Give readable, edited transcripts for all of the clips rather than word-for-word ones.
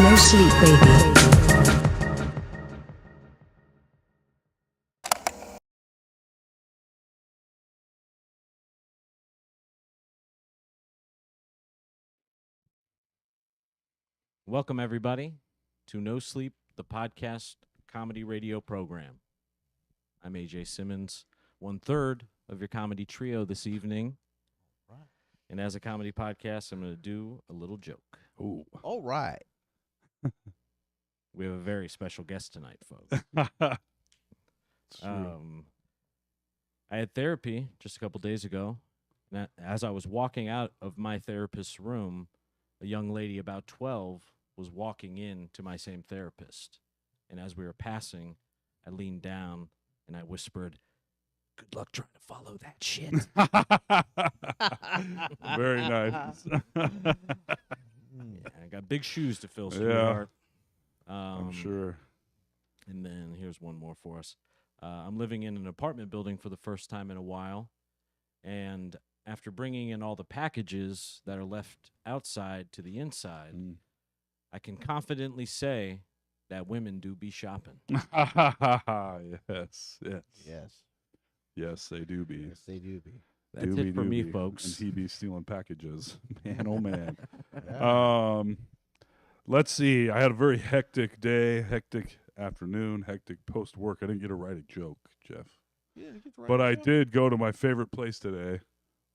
It's no sleep, baby. Welcome, everybody, to No Sleep, the podcast comedy radio program. I'm AJ Simmons, 1/3 of your comedy trio this evening. Right. And as a comedy podcast, I'm going to do a little joke. Ooh. All right. We have a very special guest tonight, folks. It's true. I had therapy just a couple days ago. And as I was walking out of my therapist's room, a young lady about 12 was walking in to my same therapist. And as we were passing, I leaned down and I whispered, "Good luck trying to follow that shit." Very nice. Yeah, I got big shoes to fill, Yeah. sweetheart. I'm sure. And then here's one more for us. I'm living in an apartment building for the first time in a while. And after bringing in all the packages that are left outside to the inside, I can confidently say that women do be shopping. Yes, yes. Yes. Yes, they do be. Yes, they do be. That's Do it for me, be. folks. And he be stealing packages. Man, oh man. Yeah. Let's see. I had a very hectic day, hectic afternoon, hectic post-work. I didn't get to write a joke, Jeff. Yeah, get the right But I show. did go to my favorite place today,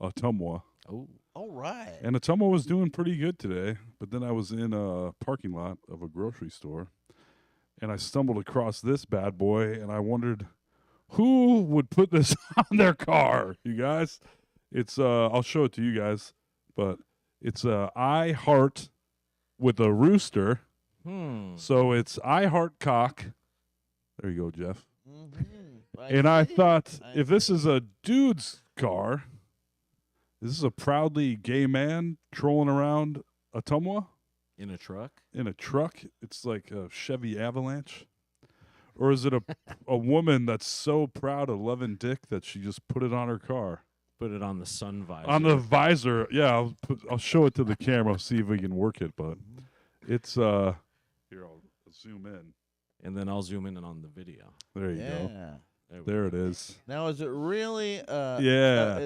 Ottumwa. Oh, All right. And Ottumwa was doing pretty good today, but then I was in a parking lot of a grocery store, and I stumbled across this bad boy, and I wondered who would put this on their car, you guys? It's, I'll show it to you guys, but it's I Heart with a rooster, so it's I Heart Cock. There you go, Jeff. And I thought, if this is a dude's car, is this a proudly gay man trolling around Ottumwa in a truck? in a truck? It's like a Chevy Avalanche. Or is it a woman that's so proud of loving dick that she just put it on her car? Put it on the sun visor. On the visor. Yeah, I'll show it to the camera, see if we can work it. But it's, here, I'll zoom in. And then I'll zoom in on the video. There you go. Yeah. There it is. Now, is it really Yeah.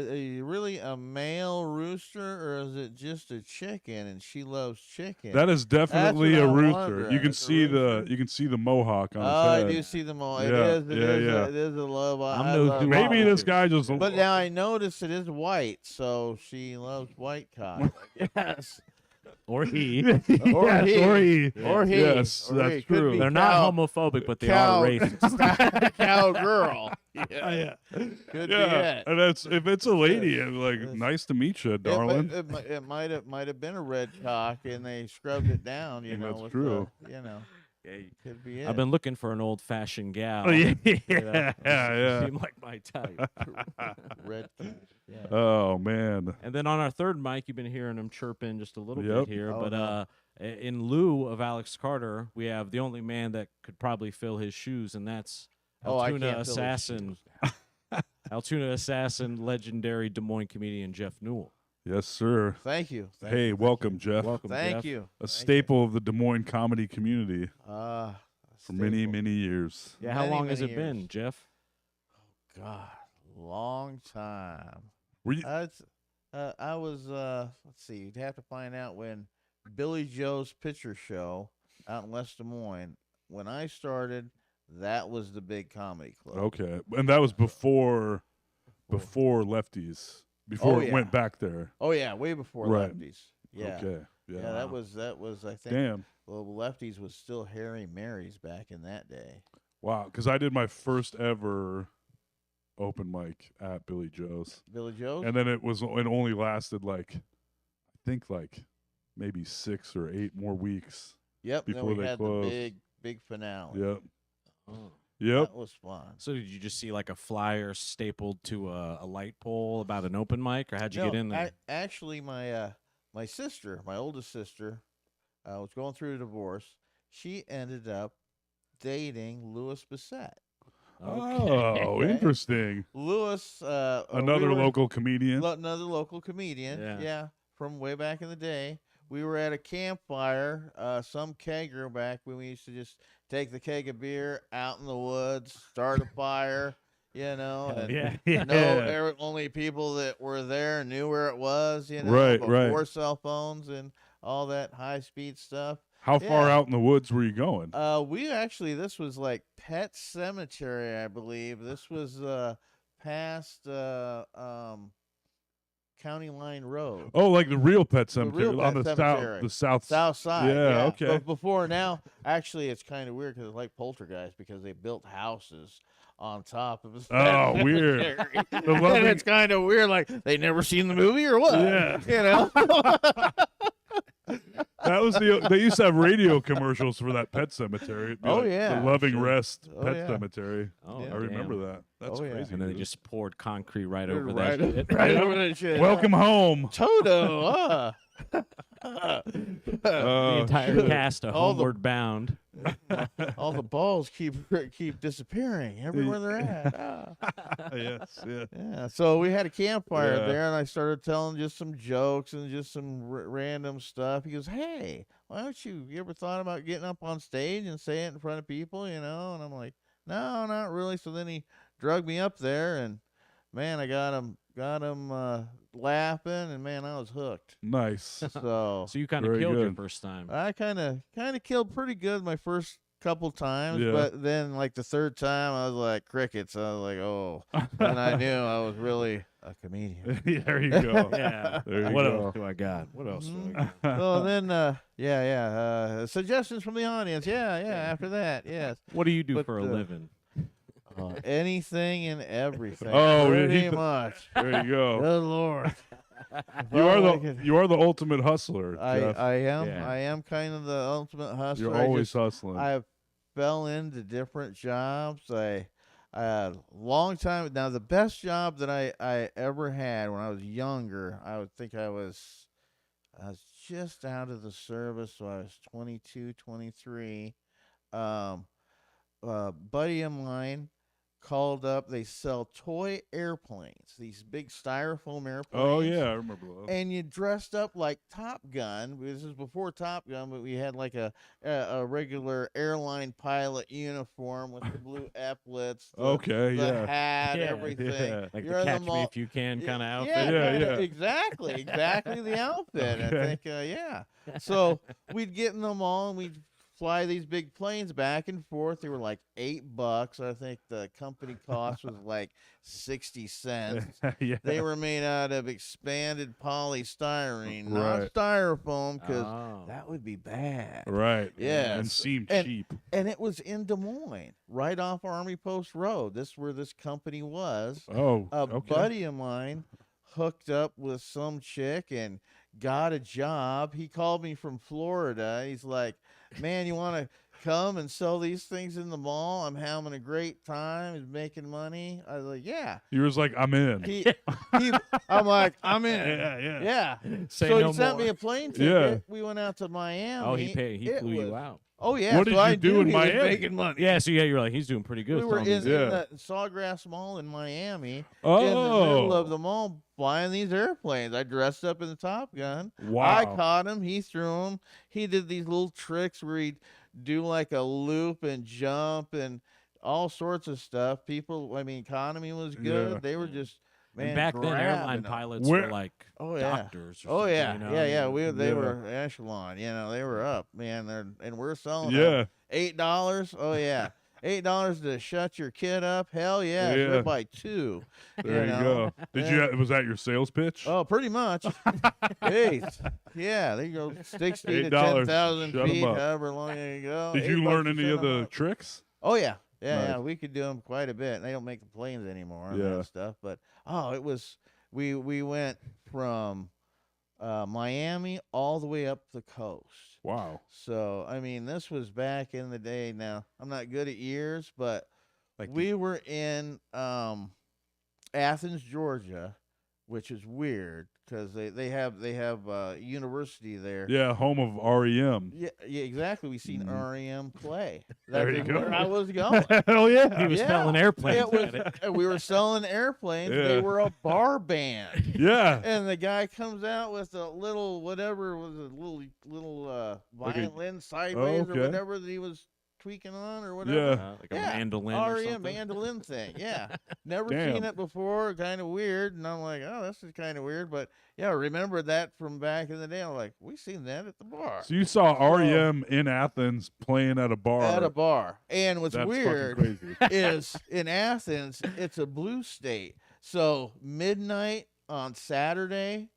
really a male rooster, or is it just a chicken and she loves chicken? That is definitely That's a what I rooster. wonder. You can It's a see rooster. the mohawk on his I head. do see them all. Yeah, It is. yeah. It is a love. I'm I no love dude. Maybe this roosters. guy just. But now I notice it is white, so she loves white cock. Yes. Or he. Or Yes, he. or he. Or he. Yes, Or that's he. Could true. be They're not homophobic, but they cow- are racist. Cowgirl. Oh, yeah. Could Yeah, be it. and that's if it's a lady, I'm like, Yes. nice to meet you, darling. It might have been a red cock, and they scrubbed it down. You Yeah, know, that's with true. could be it. I've been looking for an old-fashioned gal. Oh, yeah, Yeah. yeah. Seem like my type. red. Yeah. Oh man. And then on our third mic, you've been hearing him chirping just a little Yep. bit here. Oh, But no. in lieu of Alex Carter, we have the only man that could probably fill his shoes, and that's I Altoona can't fill his assassin, shoes. Altoona assassin, legendary Des Moines comedian Jeff Newell. Yes, sir. Thank you. Thank Hey, you. welcome, Jeff. Welcome, Thank Jeff. you. A staple of the Des Moines comedy community For for many years. Yeah, how Many, long has it many been, years. Jeff? God, long time. Were you? I was. Let's see. You'd have to find out when Billy Joe's Picture Show out in West Des Moines. When I started, that was the big comedy club. Okay, and that was before Lefties. Before it yeah. went back there. Oh yeah, way before Right. Lefties. Yeah. Okay. Yeah. Yeah, that was I think. Damn. Well, Lefties was still Harry Mary's back in that day. Wow. Because I did my first ever open mic at Billy Joe's, Billy Joe's. and then it only lasted like, I think like maybe 6 or 8 more weeks. Yep. Then before we they had closed. the big finale. Yep. Oh. Yep. That was fun. So did you just see like a flyer stapled to a light pole about an open mic, or how'd you get in there? Actually, my sister, my oldest sister, was going through a divorce. She ended up dating Louis Bissett. Oh, Okay. interesting. Louis, Another local comedian. another local comedian. Yeah. Yeah, from way back in the day. we were at a campfire, some kegger back when we used to just take the keg of beer out in the woods, start a fire, and Yeah. only people that were there knew where it was, Right, before right. cell phones and all that high speed stuff. How far Yeah. out in the woods were you going? We actually, this was like Pet Cemetery, I believe. This was past County Line Road. Oh, like the real pet The cemetery real on Pet the Cemetery. south Side. Yeah, okay. But before now, actually, it's kind of weird because it's like Poltergeist because they built houses on top of his Oh, weird. and loving- it's kind of weird. Like they never seen the movie or what? Yeah. That was they used to have radio commercials for that pet cemetery. It'd be Oh, like yeah, the Loving sure. Rest Oh, Pet yeah. Cemetery. Oh, Yeah. I remember damn. that. That's Oh, yeah. crazy. And then they dude. just poured concrete right over right, that shit. right over that shit. Welcome home. Toto. The entire cast of all the- Homeward Bound. All the balls keep disappearing everywhere they're at. Yes, yeah. Yeah, so we had a campfire Yeah. there, and I started telling just some jokes and just some random stuff. He goes, "Hey, why don't you ever thought about getting up on stage and saying it in front of people, And I'm like, "No, not really." So then he drugged me up there, and man, I got him laughing, and man, I was hooked. Nice. So So you kind of Very killed your good. first time. I kind of killed pretty good my first couple times, Yeah. but then like the third time, I was like crickets. I was like, oh, and I knew I was really a comedian. There you go. Yeah. There you What go. else do I got? What else do I Mhm. got? So then, suggestions from the audience. Yeah. After that, yes, What do you do But, for a living? anything and everything. Oh, yeah, pretty he- much. There you go. Good Lord. You are the ultimate hustler, Jeff. I am. Yeah. I am kind of the ultimate hustler. You're always hustling. I fell into different jobs. I long time now. The best job that I ever had when I was younger, I would think I was just out of the service, so I was 22, 23. Buddy of mine called up. They sell toy airplanes, these big styrofoam airplanes. Oh yeah, I remember those. And you dressed up like Top Gun. This is before Top Gun, but we had like a regular airline pilot uniform with the blue epaulets, Okay, the yeah. hat, Yeah, everything. yeah. Like You're the in Catch the Me mall- If You Can kind of outfit? Yeah, Yeah, yeah. exactly the outfit. I Okay. think, yeah. So we'd get in the mall and we'd fly these big planes back and forth. They were like $8. I think the company cost was like 60 cents. Yeah. They were made out of expanded polystyrene, Right. not styrofoam, because Oh. that would be bad. Right. Yes. And seemed And- cheap. And it was in Des Moines, right off Army Post Road. This is where this company was. Oh, A okay. buddy of mine hooked up with some chick and got a job. He called me from Florida. He's like, "Man, you want to come and sell these things in the mall? I'm having a great time. He's making money." I was like, "Yeah." You was like, I'm in. I'm like, "I'm in." yeah. Yeah. Say So no he sent more. me a plane ticket. Yeah. We went out to Miami. Oh, he paid. He It flew you was- out. Oh yeah. What so did I you do knew in he was Miami? making money. Yeah, so you're like, he's doing pretty good. We were telling me in this. Yeah. the Sawgrass Mall in Miami. In the Oh. middle of the mall flying these airplanes. I dressed up in the Top Gun. Wow. I caught him. He threw him. He did these little tricks where he'd do like a loop and jump and all sorts of stuff. Economy was good. Yeah. They were just, man, And back then, airline grabbing 'em. pilots Where- were like Oh, yeah. doctors. Or Oh something, yeah, you know? yeah. They Yeah. were echelon. They were up, man. And we're selling Yeah. $8. Oh yeah, $8 to shut your kid up. Hell yeah, Yeah. shut by two. There you know? go. Did you? Was that your sales pitch? Oh, pretty much. Hey, yeah, they go 60 to $8, 10,000 shut 'em feet, up. however long you go. Did you $8 learn to any shut of 'em the up. tricks? Oh yeah, Nice. yeah. We could do them quite a bit. They don't make the planes anymore and Yeah. that stuff. But it was we went from Miami all the way up the coast. Wow. So this was back in the day. Now I'm not good at years, but Like we were in Athens, Georgia, which is weird because they have university there. Yeah, home of REM. Yeah, exactly. We seen REM play. There That's you go. where I was going. Hell yeah. He was Yeah. selling airplanes. It was, at it. we were selling airplanes. They Yeah. were a bar band. Yeah. And the guy comes out with a little whatever was a little Like a- violin sideways okay. or whatever that he was tweaking on or whatever. Yeah. Like a Yeah, mandolin or REM something. mandolin thing. Yeah. Never Damn. seen it before. Kind of weird. And I'm like, oh, this is kind of weird. But yeah, remember that from back in the day. I'm like, we seen that at the bar. So you saw REM in Athens playing at a bar. At a bar. And what's That's weird fucking crazy. is in Athens, it's a blue state. So midnight on Saturday,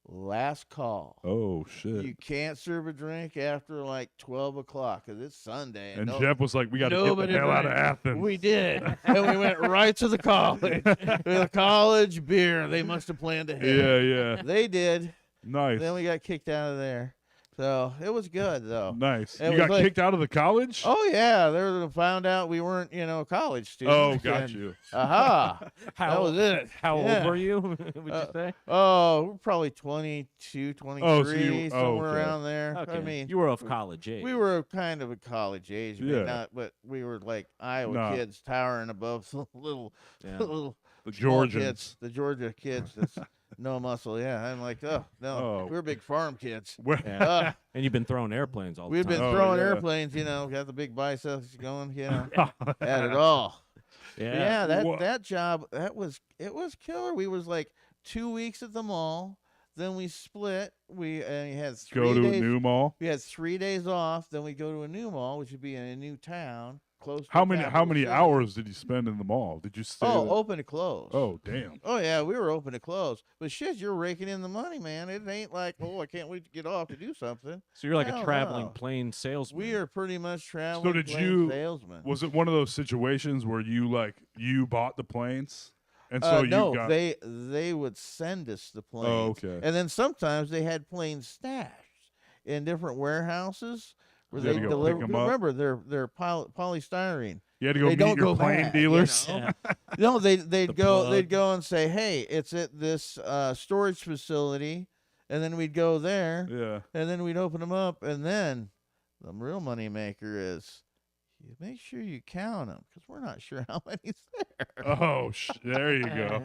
last call. Oh shit. You can't serve a drink after like 12 o'clock because it's Sunday. And Jeff was like, "We got to get the nobody hell out of drank. Athens." We did. And we went right to the college. The college beer. They must have planned ahead. Yeah, yeah. They did. Nice. Then we got kicked out of there. So it was good, though. Nice. It You was got like- kicked out of the college? Oh, yeah. They found out we weren't, college students. Oh, got and- you. Aha. How, That was it. how Yeah. old were you? Would you say? Oh, we're probably 22, 23, Oh, so you- somewhere okay. around there. Okay. I mean, you were of college age. we were kind of a college age, Yeah. but we were like Iowa Nah. kids towering above the little, Yeah. little The small Georgians. kids, the Georgia kids. That's no muscle. Yeah, I'm like, oh no, Oh. we were big farm kids. Where- Yeah. Uh, And you've been throwing airplanes all the we've time. been Oh, throwing yeah. airplanes, got the big biceps going, had it all. Yeah, Wha- that job it was killer. We was like 2 weeks at the mall, then we split. We had 3 Go to days. a new mall. We had 3 days off. Then we go to a new mall, which would be in a new town close. How to many capital city. hours did you spend in the mall? Did you stay? Oh, there? open to close. Oh, damn. Oh yeah, we were open to close. But shit, you're raking in the money, man. It ain't like, I can't wait to get off to do something. So you're like Hell a traveling no. plane salesman. We are pretty much traveling did plane you- salesmen. Was it one of those situations where you bought the planes, and so you no, got? they would send us the planes. Oh, okay. And then sometimes they had planes stashed in different warehouses where You had they to go deliver. pick 'em up? Remember, they're polystyrene. You had to go They meet don't your go plane bad, dealers. Yeah. No, they'd The go plug. they'd go and say, hey, it's at this storage facility, and then we'd go there, Yeah. and then we'd open them up, and then the real money maker is. You make sure you count them because we're not sure how many's there. Oh, there you go.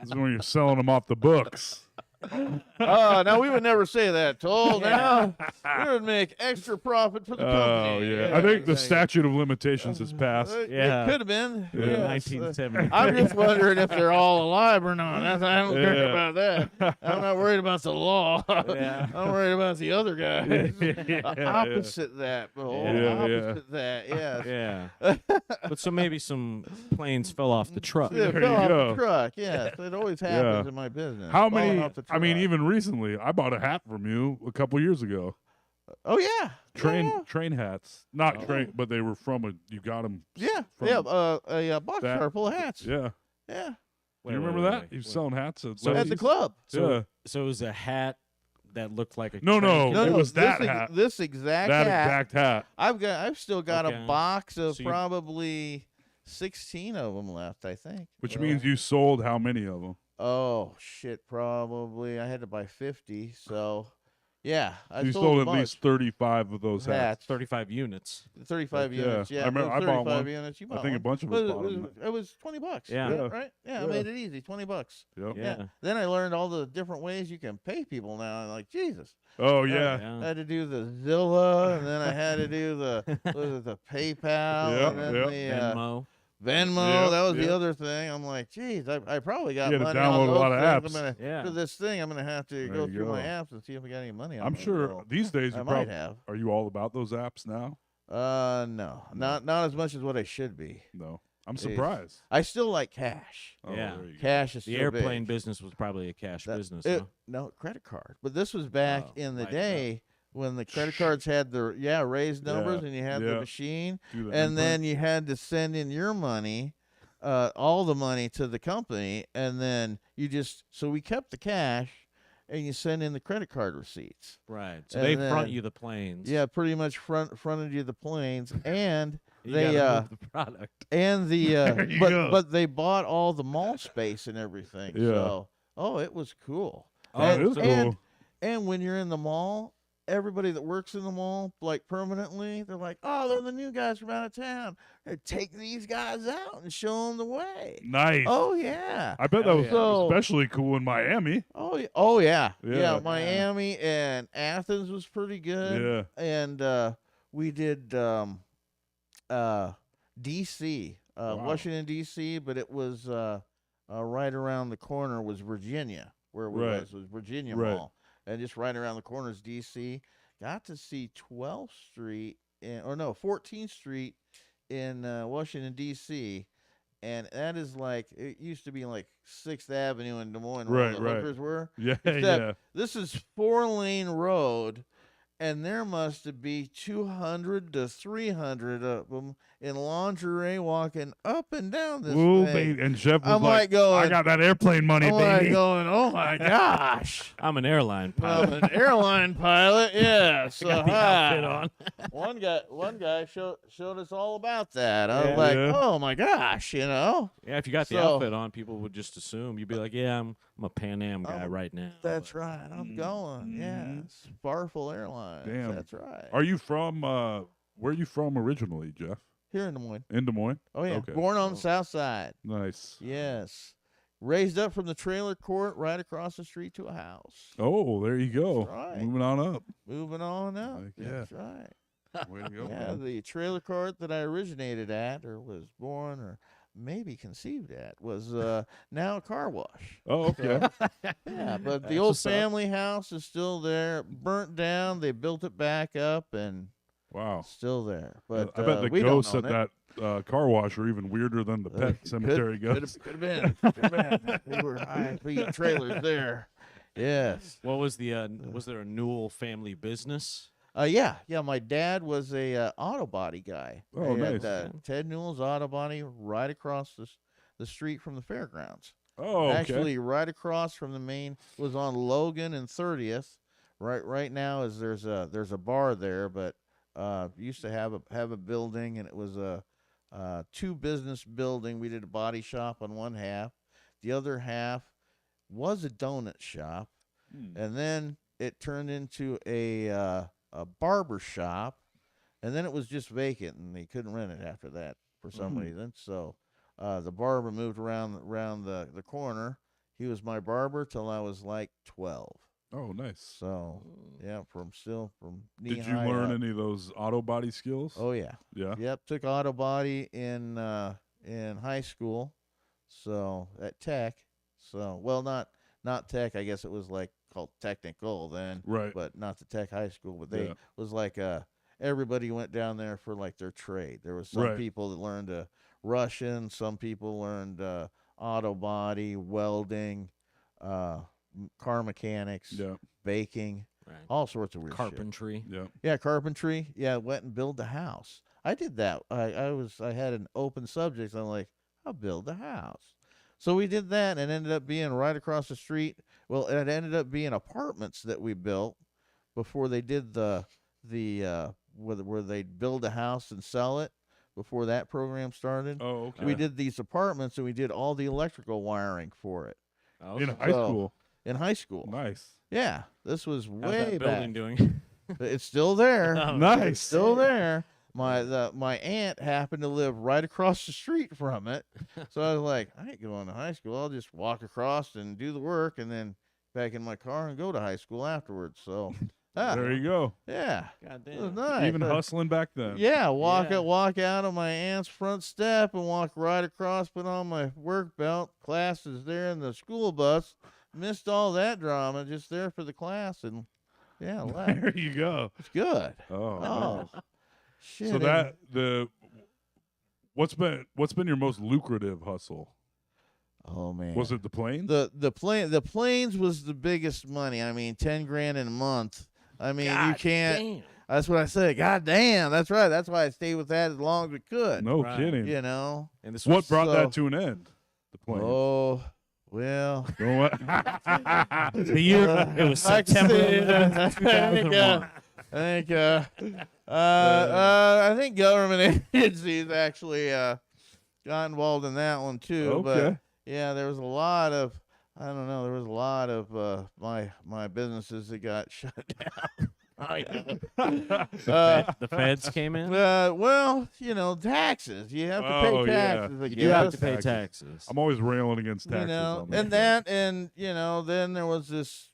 This is when you're selling them off the books. Oh, now we would never say that, Toll. Now we would make extra profit for the Oh company. yeah, I think the exactly. statute of limitations has passed. Yeah. It could have been. Yeah. Yes. 1970. I'm just wondering if they're all alive or not. I don't care Yeah. about that. I'm not worried about the law. Yeah. I'm worried about the other guys. Yeah. Opposite that, Bull. Yeah, yeah. Opposite that, yes. Yeah. But so maybe some planes fell off the truck. Yeah, There fell you off go. the truck. Yes, it always happens in my business. How falling many? off the I mean, truck. even recently, I bought a hat from you a couple years ago. Oh yeah, Train hats, not train, but they were from a. You got them. yeah, from a box that- car full of hats. Yeah. Yeah, Do Wait, you wait, remember wait, that? wait, You wait. selling hats at So at the Leslie's? club. So, Yeah. so it was a hat that looked like a No, no. train- It was that this, hat. This exact That hat. exact hat. I've still got Okay. a box of So you- probably 16 of them left. I think. Which means you sold how many of them? Oh shit! Probably I had to buy 50. So, yeah, I You sold sold a at bunch. least 35 of those hats. hats. 35 units. 35 Yeah. units. Yeah, I remember those I bought 35 one. units. You I bought think a one. bunch of But us bought them. it was $20. Yeah. Yeah. Right. Yeah, I Yeah. made it easy. $20. Yep. Yeah. Then I learned all the different ways you can pay people now. I'm like, Jesus. Oh yeah. I had to do the Zilla, and then I had to do the what was it, the PayPal, Yep, and then yep. the Venmo. Venmo. Yep, that was yep. the other thing. I'm like, geez, I probably got You had to money on download a those lot of things. apps. I'm gonna, Yeah. For this thing, I'm gonna have to There go you through my go. apps and see if I got any money on I'm those. sure So, these days I you might probably have. are you all about those apps now? No, not as much as what I should be. No. I'm Jeez. surprised. I still like cash. Oh, Yeah. there you go. Cash is The still airplane big. business was probably a cash business. It- huh? No, credit card. But this was back Oh, in the like day when the credit cards had the raised numbers, Yeah, and you had yeah. the machine, Do the and imprint. then you had to send in your money, all the money to the company, and then so we kept the cash, and you send in the credit card receipts. Right. So And they front then- you the planes. Yeah, pretty much fronted you the planes, and You they gotta move the product. and the There you go. but they bought all the mall space and everything. Yeah. So Oh, it was cool. Oh, and, it was and, cool. and when you're in the mall, everybody that works in the mall, like permanently, they're like, oh, they're the new guys from out of town. Hey, take these guys out and show them the way. Nice. Oh, yeah. I bet that Hell was yeah. So- especially cool in Miami. Oh yeah. Yeah. Miami and Athens was pretty good. Yeah. And we did DC, Wow. Washington DC, but it was right around the corner was Virginia, where we Right. was Virginia Right. Mall, and just right around the corner is DC. Got to see 12th Street 14th Street in Washington DC. And that is like, it used to be like 6th Avenue in Des Moines where Right, the right. hookers were. Yeah, Except yeah. this is 4-lane road, and there must be 200 to 300 of them in lingerie walking up and down this Woo, thing. baby. And Jeff was I'm like I going, got that airplane money, I'm like baby. going, oh my gosh. I'm an airline pilot. I'm an airline pilot, yeah. So Got the outfit hi. on. One guy showed us all about that. I Yeah. was like, Yeah. oh my gosh, Yeah, if you got the So- outfit on, people would just assume you'd be like, "Yeah, I'm a Pan Am guy Oh, right now." That's but- right. I'm going. Mhm. Yeah. Sparkle Airlines. Damn. That's right. Are you from, where are you from originally, Jeff? Here in Des Moines. In Des Moines? Oh yeah. Okay. Born on the south side. Nice. Yes. Raised up from the trailer court right across the street to a house. Oh, there you go. That's right. Moving on up. Moving on up. Heck yeah. That's right. Way to go. Yeah, man. the trailer court that I originated at or was born or maybe conceived at was now a car wash. Oh, okay. Yeah, but the That's old what's up. family house is still there. Burnt down. They built it back up and Wow. still there. But I bet the we don't ghosts own at it. that car wash are even weirder than the pet cemetery ghosts. Could have been. Could have been. They were high-speed trailers there. Yes. What was the? Was there a Newell family business? Yeah. My dad was a auto body guy. Oh, They had, nice. Ted Newell's Auto Body right across the street from the fairgrounds. Oh, okay. Actually, right across from the main was on Logan and 30th. Right now is there's a bar there, but used to have a building, and it was a two business building. We did a body shop on one half. The other half was a donut shop, and then it turned into a barber shop, and then it was just vacant, and they couldn't rent it after that for some reason. So the barber moved around the corner. He was my barber till I was like 12. Oh, nice. So yeah, from knee Did you high learn up. any of those auto body skills? Oh yeah. Yeah. Yep, took auto body in high school, so at Tech. So well, not Tech. I guess it was like called technical then, Right. but not the Tech high school. But they Yeah. was like everybody went down there for like their trade. There was some Right. people that learned Russian, some people learned auto body, welding, car mechanics, Yeah. baking, Right. all sorts of weird shit. Carpentry. Yeah. Yeah, carpentry. Yeah, went and build the house. I did that. I had an open subject. I'm like, I'll build the house. So we did that, and it ended up being right across the street. Well, it ended up being apartments that we built before they did the where they'd build a house and sell it. Before that program started, Oh, okay. we did these apartments, and we did all the electrical wiring for it Oh, In okay. high So- school. in high school. Nice. Yeah, this was How's way that back. building doing? It's still there. Oh, Nice. Still there. My aunt happened to live right across the street from it, so I was like, I ain't going to high school. I'll just walk across and do the work, and then back in my car and go to high school afterwards. So, There you go. yeah, God it was damn. nice. Even hustling back then. Yeah, Yeah. walk out of my aunt's front step and walk right across, put on my work belt. Class is there in the school bus. Missed all that drama, just there for the class, and yeah, left. There you go. It's good. Oh. Oh, shit. So that what's been your most lucrative hustle? Oh man. Was it the planes? The planes was the biggest money. I mean, 10 grand in a month. I mean, you can't. Damn. That's what I said. God damn. That's right. That's why I stayed with that as long as we could. No Right. kidding. You know. And this What was brought So- that to an end? The planes. Oh, well. Don't what? the year. It was I can September see it. 11th, 2001. I think government agencies actually got involved in that one too. Okay. But yeah, there was a lot of I don't know. There was a lot of my businesses that got shut down. The feds came in. Well, taxes. You have to pay Oh, yeah. taxes. I You do have to guess. pay taxes. I'm always railing against taxes. on and that. then then there was this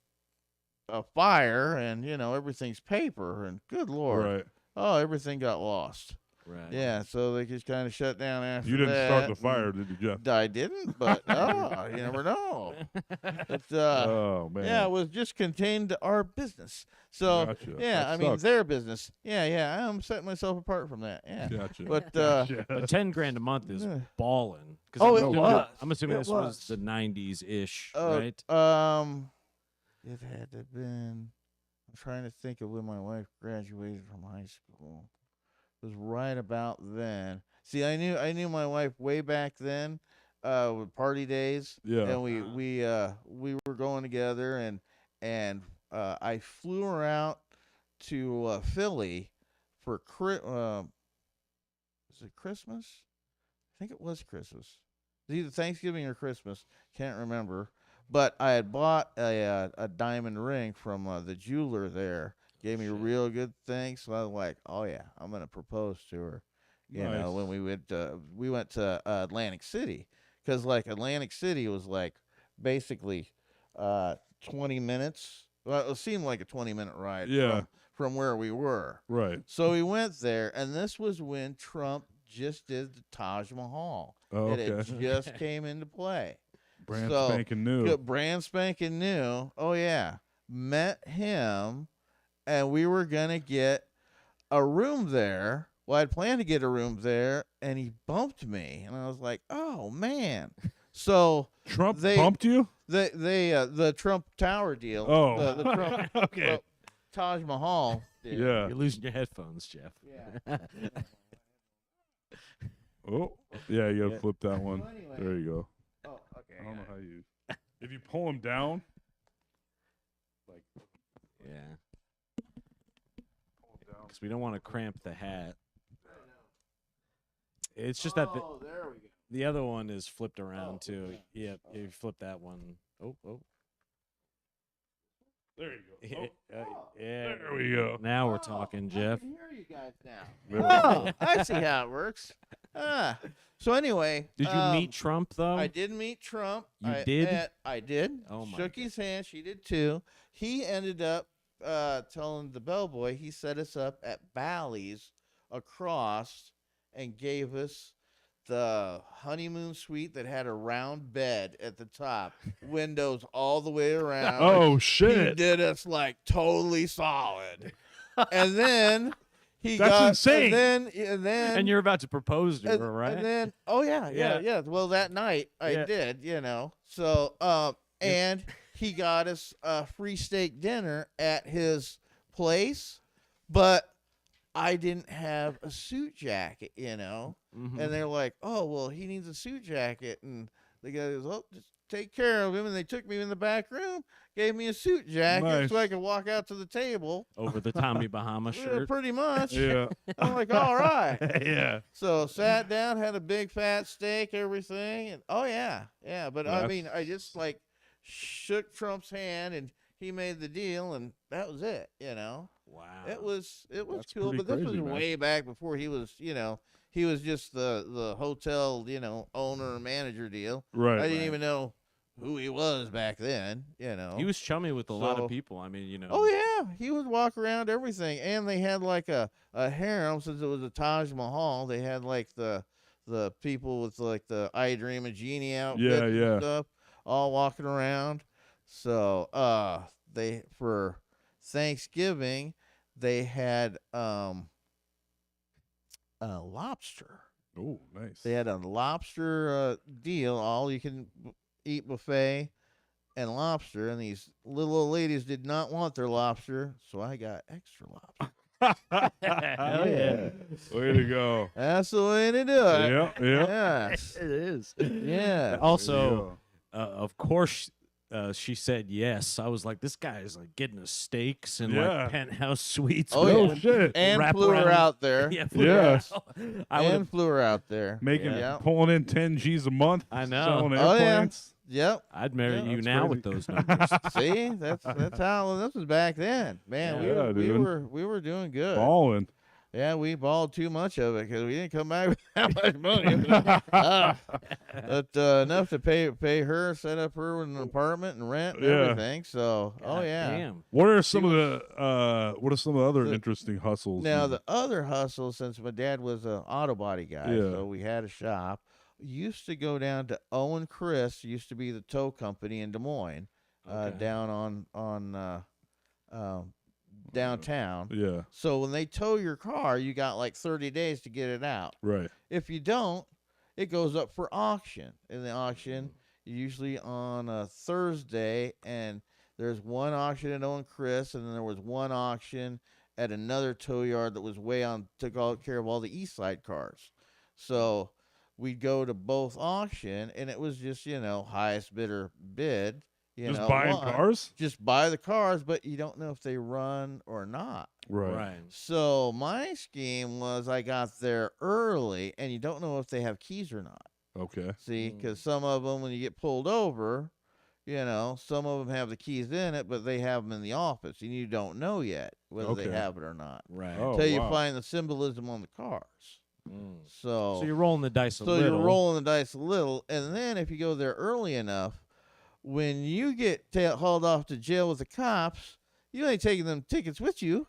a fire, and everything's paper, and good lord, Right. oh, everything got lost. Right. Yeah, so they just kind of shut down after You didn't that. start the and fire, did you, Jeff? I didn't, but you never know. But, Oh man. yeah, it was just contained to our business. So Gotcha. yeah, That I mean sucks. their business. Yeah, I'm setting myself apart from that. Yeah, Gotcha. but Gotcha. But $10,000 a month is Yeah. balling. Oh, I'm it assuming- was. I'm assuming It this was was. the 90s ish, Uh, right? it had to have been. I'm trying to think of when my wife graduated from high school. It was right about then. See, I knew my wife way back then, with party days. Yeah. And we were going together, and I flew her out to Philly for was it Christmas? I think it was Christmas. It was either Thanksgiving or Christmas. Can't remember. But I had bought a diamond ring from the jeweler there. Gave me a real good thing. So I was like, oh, yeah, I'm going to propose to her. You know, when we went to Atlantic City. Because, like, Atlantic City was, like, basically 20 minutes. Well, it seemed like a 20-minute ride Yeah. from where we were. Right. So we went there, and this was when Trump just did the Taj Mahal. Oh, It okay. had just came into play. Brand So, spanking new. Good, brand spanking new. Oh, yeah. Met him, and we were going to get a room there. Well, I'd planned to get a room there, and he bumped me. And I was like, oh, man. So Trump they- bumped you? the Trump Tower deal. Oh. The Trump Okay. Taj Mahal deal. Yeah. You're losing your headphones, Jeff. Yeah. Oh. Yeah, you gotta Yeah. flip that one. Well, anyway. There you go. Oh, okay. I don't know how you. If you pull him down, like Yeah. pull him down. Because we don't want to cramp the hat. It's just that Oh, there we go. the other one is flipped around Oh, too. okay. Yeah, you flip that one. Oh. There you go. Yeah. Oh, Yeah. there we go. Now we're talking, Jeff. I can hear you guys now. Yeah. Oh, I see how it works. So anyway, Did you meet Trump though? I did meet Trump. You I did? I did. Oh, my Shook God. his hand. She did too. He ended up telling the bellboy he set us up at Bally's across and gave us the honeymoon suite that had a round bed at the top, windows all the way around. Oh He shit! did us like totally solid. And then he That's got insane. and then And you're about to propose to her, right? and then oh yeah. Yeah. Well, that night I Yeah. did, So and he got us a free steak dinner at his place, but I didn't have a suit jacket, Mhm. And they're like, "Oh, well, he needs a suit jacket." And the guy goes, "Oh, just take care of him." And they took me in the back room, gave me a suit jacket Nice. so I could walk out to the table. Over the Tommy Bahama Yeah, shirt. pretty much. Yeah. I'm like, all right. Yeah. So sat down, had a big fat steak, everything, and oh yeah. But I That's- mean, I just like shook Trump's hand, and he made the deal, and that was it. Wow. It was That's cool, pretty but this crazy, was man. way back before he was, he was just the hotel, owner and manager deal. Right. I didn't even know who he was back then. He was chummy with a lot So- of people. I mean, Oh yeah, he would walk around everything, and they had like a harem since it was a Taj Mahal. They had like the people with like the I Dream of Genie outfit Yeah, and yeah. stuff, all walking around. So they for Thanksgiving they had lobster. Oh, nice. They had a lobster deal, all you can eat buffet and lobster, and these little old ladies did not want their lobster, so I got extra lobster. Hell yeah. Way to go. That's the way to do it. Yeah. Yeah. Yes. It is. Yeah. Also, of course, she said yes. I was like, this guy is like getting us steaks and Yeah. like penthouse suites. Oh, with Oh yeah. shit. And wrap flew her around- out there. Yeah. Yeah. I would. And flew her out there. Making Yeah. pulling in 10 G's a month. I know. Selling Oh, yeah. airplanes. Yep. I'd marry Yeah, you that's now crazy. with those numbers. See, that's how this was back then. Man, Yeah, we were doing good. Balling. Yeah, we balled too much of it because we didn't come back with that much money. But enough to pay her, set up her with an apartment and rent and Yeah. everything. So, God yeah. Damn. What are some of the other the- interesting hustles? Now you- the other hustle, since my dad was an auto body guy, Yeah. so we had a shop. Used to go down to Owen Chris. Used to be the tow company in Des Moines, Okay. down on downtown. yeah, So when they tow your car, you got like 30 days to get it out. right. If you don't, it goes up for auction. And the auction usually on a Thursday, and there's one auction at Owen Chris, and then there was one auction at another tow yard that was took all care of all the East Side cars. So we'd go to both auction, and it was just highest bidder bid. Just buying won. cars? Just buy the cars, but you don't know if they run or not. Right. Right. So my scheme was I got there early, and you don't know if they have keys or not. Okay. See, because some of them, when you get pulled over, some of them have the keys in it, but they have them in the office, and you don't know yet whether they Okay. have it or not Right. Oh, until you wow. find the symbolism on the cars. Mm. So So you're rolling the dice a so little. you're rolling the dice a little, and then if you go there early enough, when you get hauled off to jail with the cops, you ain't taking them tickets with you.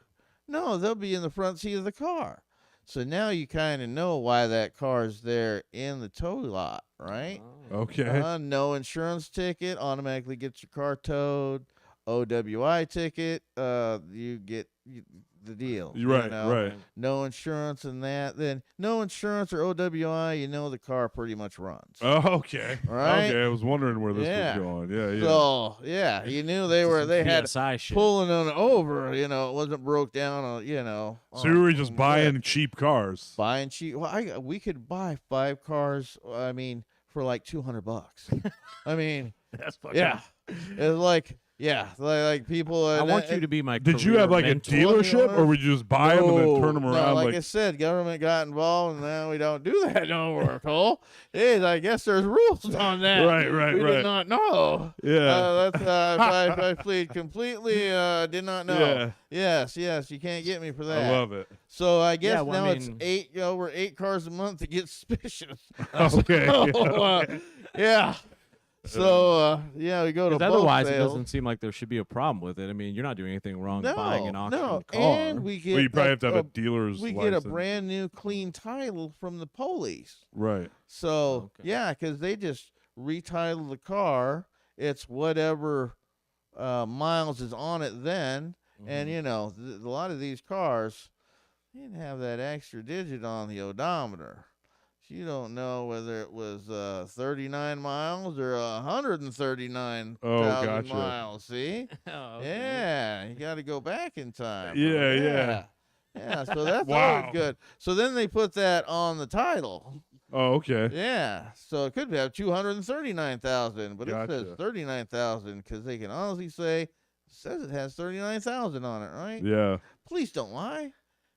No, they'll be in the front seat of the car. So now you kind of know why that car's there in the tow lot, right? Oh. Okay. No insurance ticket automatically gets your car towed. OWI ticket, you get the deal. You're right. Right. No insurance and that. Then no insurance or OWI, the car pretty much runs. Oh, okay. Right? Okay. I was wondering where this Yeah. was going. Yeah. Yeah. So yeah, you knew they Some had PSI shit. pulling on over. It wasn't broke down. So you were just on buying that. cheap cars. Buying cheap. Well, we could buy 5 cars. I mean, for like $200. I mean, That's fucking. yeah, it's like like people. I want you to be my. Did you career have like mentor. a dealership, or would you just buy them and then turn them No, around? like I said, government got involved, and now we don't do that no more, Cole. Hey, I guess there's rules on that. Right. We did not know. Yeah. That's I plead completely. Did not know. Yeah. Yes, you can't get me for that. I love it. So I guess Yeah, well, now I it's mean- 8. We're 8 cars a month to get suspicious. Okay. So, yeah. So we go to 'Cause both otherwise, it sales. doesn't seem like there should be a problem with it. I mean, you're not doing anything wrong No, buying an auction no, car. and we get Well, you probably have to have a a dealer's we license. get a brand new clean title from the police. Right. So Okay. yeah, because they just retitle the car. It's whatever miles is on it then, and Mhm. a lot of these cars they didn't have that extra digit on the odometer. So you don't know whether it was 39 miles or 139,000 gotcha. miles. See? Oh, okay. Yeah, you got to go back in time. Yeah, bro. yeah. Yeah, so that's Wow. always good. So then they put that on the title. Oh, okay. Yeah, so it could have 239,000, but it says Gotcha. 39,000 because they can honestly say it says it has 39,000 on it, right? Yeah. Please don't lie.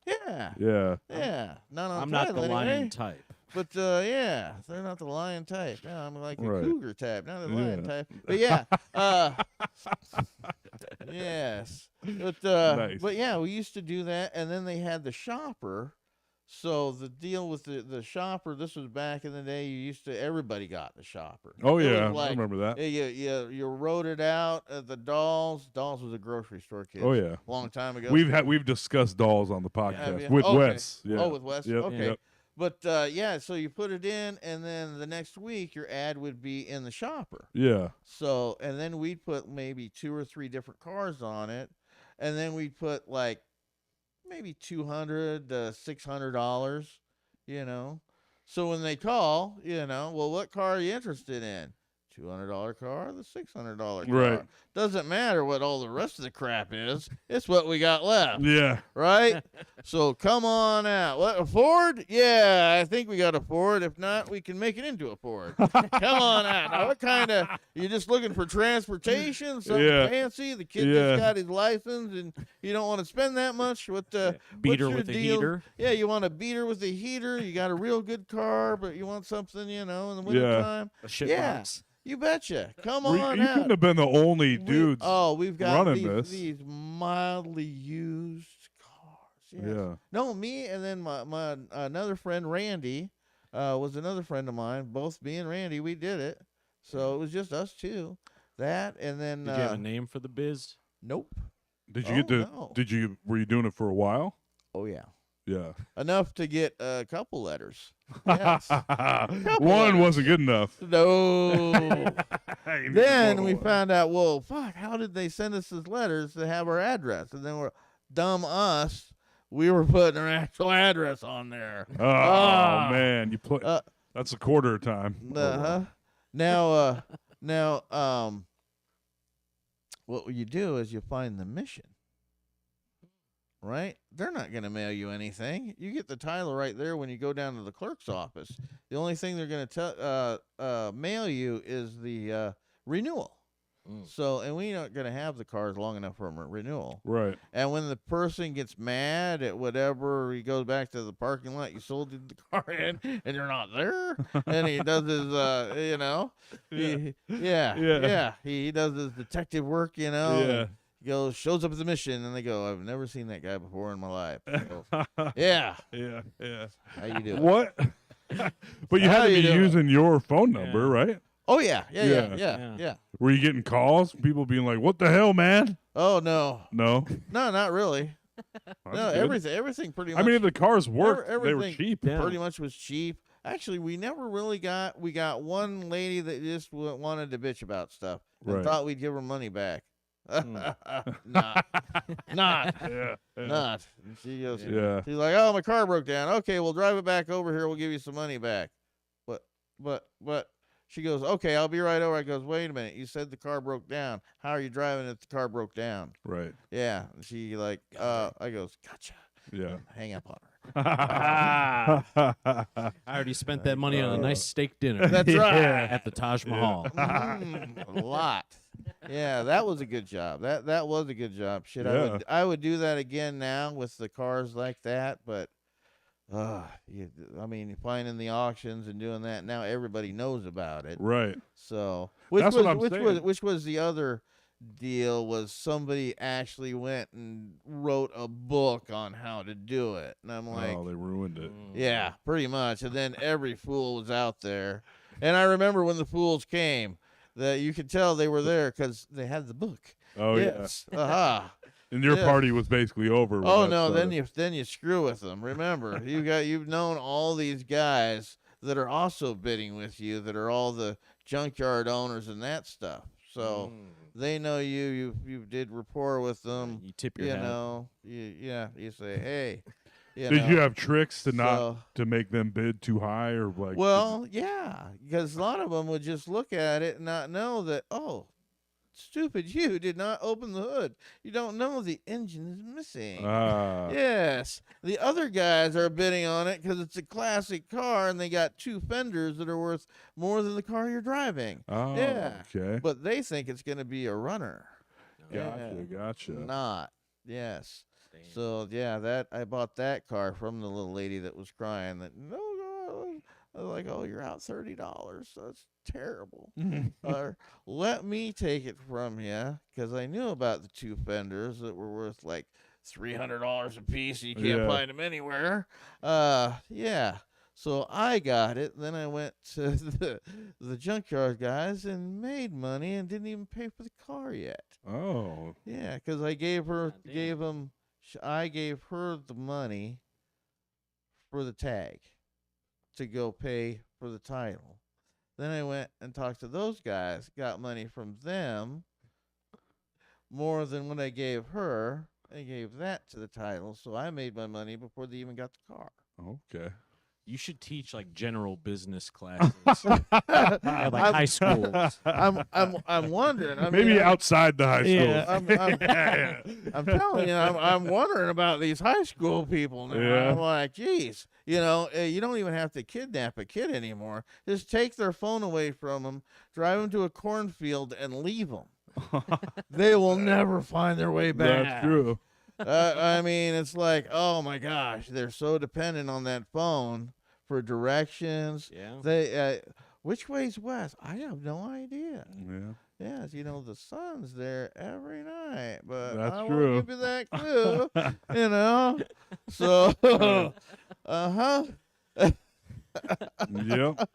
Yeah, Yeah. yeah. Not on I'm not title the anyway. lion type. But they're not the lion type. Yeah, I'm like a Right. cougar type, not a lion Yeah. type. But yeah, yes. But Nice. but yeah, we used to do that, and then they had the shopper. So the deal with the shopper, this was back in the day. Everybody got the shopper. Oh It was yeah. I like, remember that. You wrote it out at the Dolls. Dolls was a grocery store kid. Oh yeah. a long time ago. We've discussed dolls on the Have podcast you? with Okay. Wes. Yeah. Oh, with Wes. Yep. Okay. Yep. But so you put it in, and then the next week your ad would be in the shopper. Yeah. So, and then we'd put maybe 2 or 3 different cars on it, and then we'd put like maybe $200 to $600. So when they call, well, what car are you interested in? $200 car, the $600 car. Right. Doesn't matter what all the rest of the crap is. It's what we got left. Yeah. Right? So come on out. What, a Ford? Yeah, I think we got a Ford. If not, we can make it into a Ford. Come on out. Now, what kind of, you just looking for transportation? Something Yeah. fancy? The kid Yeah. just got his license and you don't want to spend that much? Beater what's your with a deal? heater. Yeah, you want a beater with a heater. You got a real good car, but you want something, in the wintertime. A shit Yeah. box. You betcha. Come You on couldn't out. have been the only dudes. We've got running this. these mildly used cars. Yes. Yeah. No, me and then my another friend Randy was another friend of mine. Both me and Randy, we did it. So it was just us two. That and then Did you have a name for the biz? nope. Did you Oh, get to? no. Were you doing it for a while? Oh yeah. Yeah. Enough to get a couple letters. Yes. One letters. wasn't good enough. No. You need Then more we than one. found out, well, fuck, how did they send us these letters to have our address? And then we're dumb us. We were putting our actual address on there. Oh Ah. man, you play. That's a quarter time. Uh-huh. Now, what you do is you find the mission. Right? They're not going to mail you anything. You get the title right there when you go down to the clerk's office. The only thing they're going to mail you is the renewal. So, and we're not going to have the cars long enough for a renewal. Right. And when the person gets mad at whatever, he goes back to the parking lot you sold the car in, and you're not there, and he does his, he does his detective work, Yeah. He goes, shows up at the mission, and they go, I've never seen that guy before in my life. So, yeah. Yeah. How you doing? What? But you How had to you be doing? using your phone number, right? Oh, yeah. Yeah. Yeah. Were you getting calls? People being like, "What the hell, man?" Oh, no. No. No, not really. That's No, good. everything pretty much. I mean, if the cars worked, they were everything cheap. Yeah. pretty much was cheap. Actually, we never really we got one lady that just wanted to bitch about stuff and Right. thought we'd give her money back. Not. Yeah. Not. And she goes, Yeah. she's like, oh, my car broke down. Okay, we'll drive it back over here. We'll give you some money back. But she goes, okay, I'll be right over. I goes, wait a minute. You said the car broke down. How are you driving if the car broke down? Right. Yeah. And she like, I goes, gotcha. Yeah. Hang up on her. I already spent that money on a nice steak dinner. That's right. At the Taj Mahal. A lot. Yeah, that was a good job. That was a good job. Shit, Yeah. I would do that again now with the cars like that, but finding the auctions and doing that now, everybody knows about it. Right. So That's what I'm saying. which was the other deal was somebody actually went and wrote a book on how to do it, and I'm like, Oh, they ruined it. yeah, pretty much. And then every fool was out there. And I remember when the fools came, that you could tell they were there because they had the book. Oh Yes. Aha. And your Yes. party was basically over. when Oh that no, started. then you screw with them. Remember, you've known all these guys that are also bidding with you that are all the junkyard owners and that stuff. So they know you did rapport with them. You tip your You hat. know, you say, hey. Did you have tricks to not So- to make them bid too high or like? Well, yeah, because a lot of them would just look at it and not know that, oh, stupid, you did not open the hood. You don't know the engine is missing. Yes. The other guys are bidding on it because it's a classic car and they got two fenders that are worth more than the car you're driving. Oh, Yeah. okay. But they think it's going to be a runner. Gotcha. Not. Yes. Damn. So yeah, I bought that car from the little lady that was crying. That no, I was like, oh, you're out $30. That's terrible. Or let me take it from you because I knew about the two fenders that were worth like $300 a piece. You can't Yeah. find them anywhere. Yeah. So I got it. Then I went to the junkyard guys and made money and didn't even pay for the car yet. Oh, Yeah, because I gave her the money for the tag to go pay for the title. Then I went and talked to those guys, got money from them more than what I gave her. I gave that to the title, so I made my money before they even got the car. okay. You should teach like general business classes at like high schools. I'm wondering. I Maybe mean, outside the high school. Yeah. I'm telling you, I'm wondering about these high school people now. Yeah. I'm like, geez, you don't even have to kidnap a kid anymore. Just take their phone away from them, drive them to a cornfield, and leave them. They will never find their way back. That's true. I mean, it's like, oh my gosh, they're so dependent on that phone for directions. Yeah. They which way's west? I have no idea. Yeah. Yes, the sun's there every night, but That's I true. won't give you that clue. So, Yep.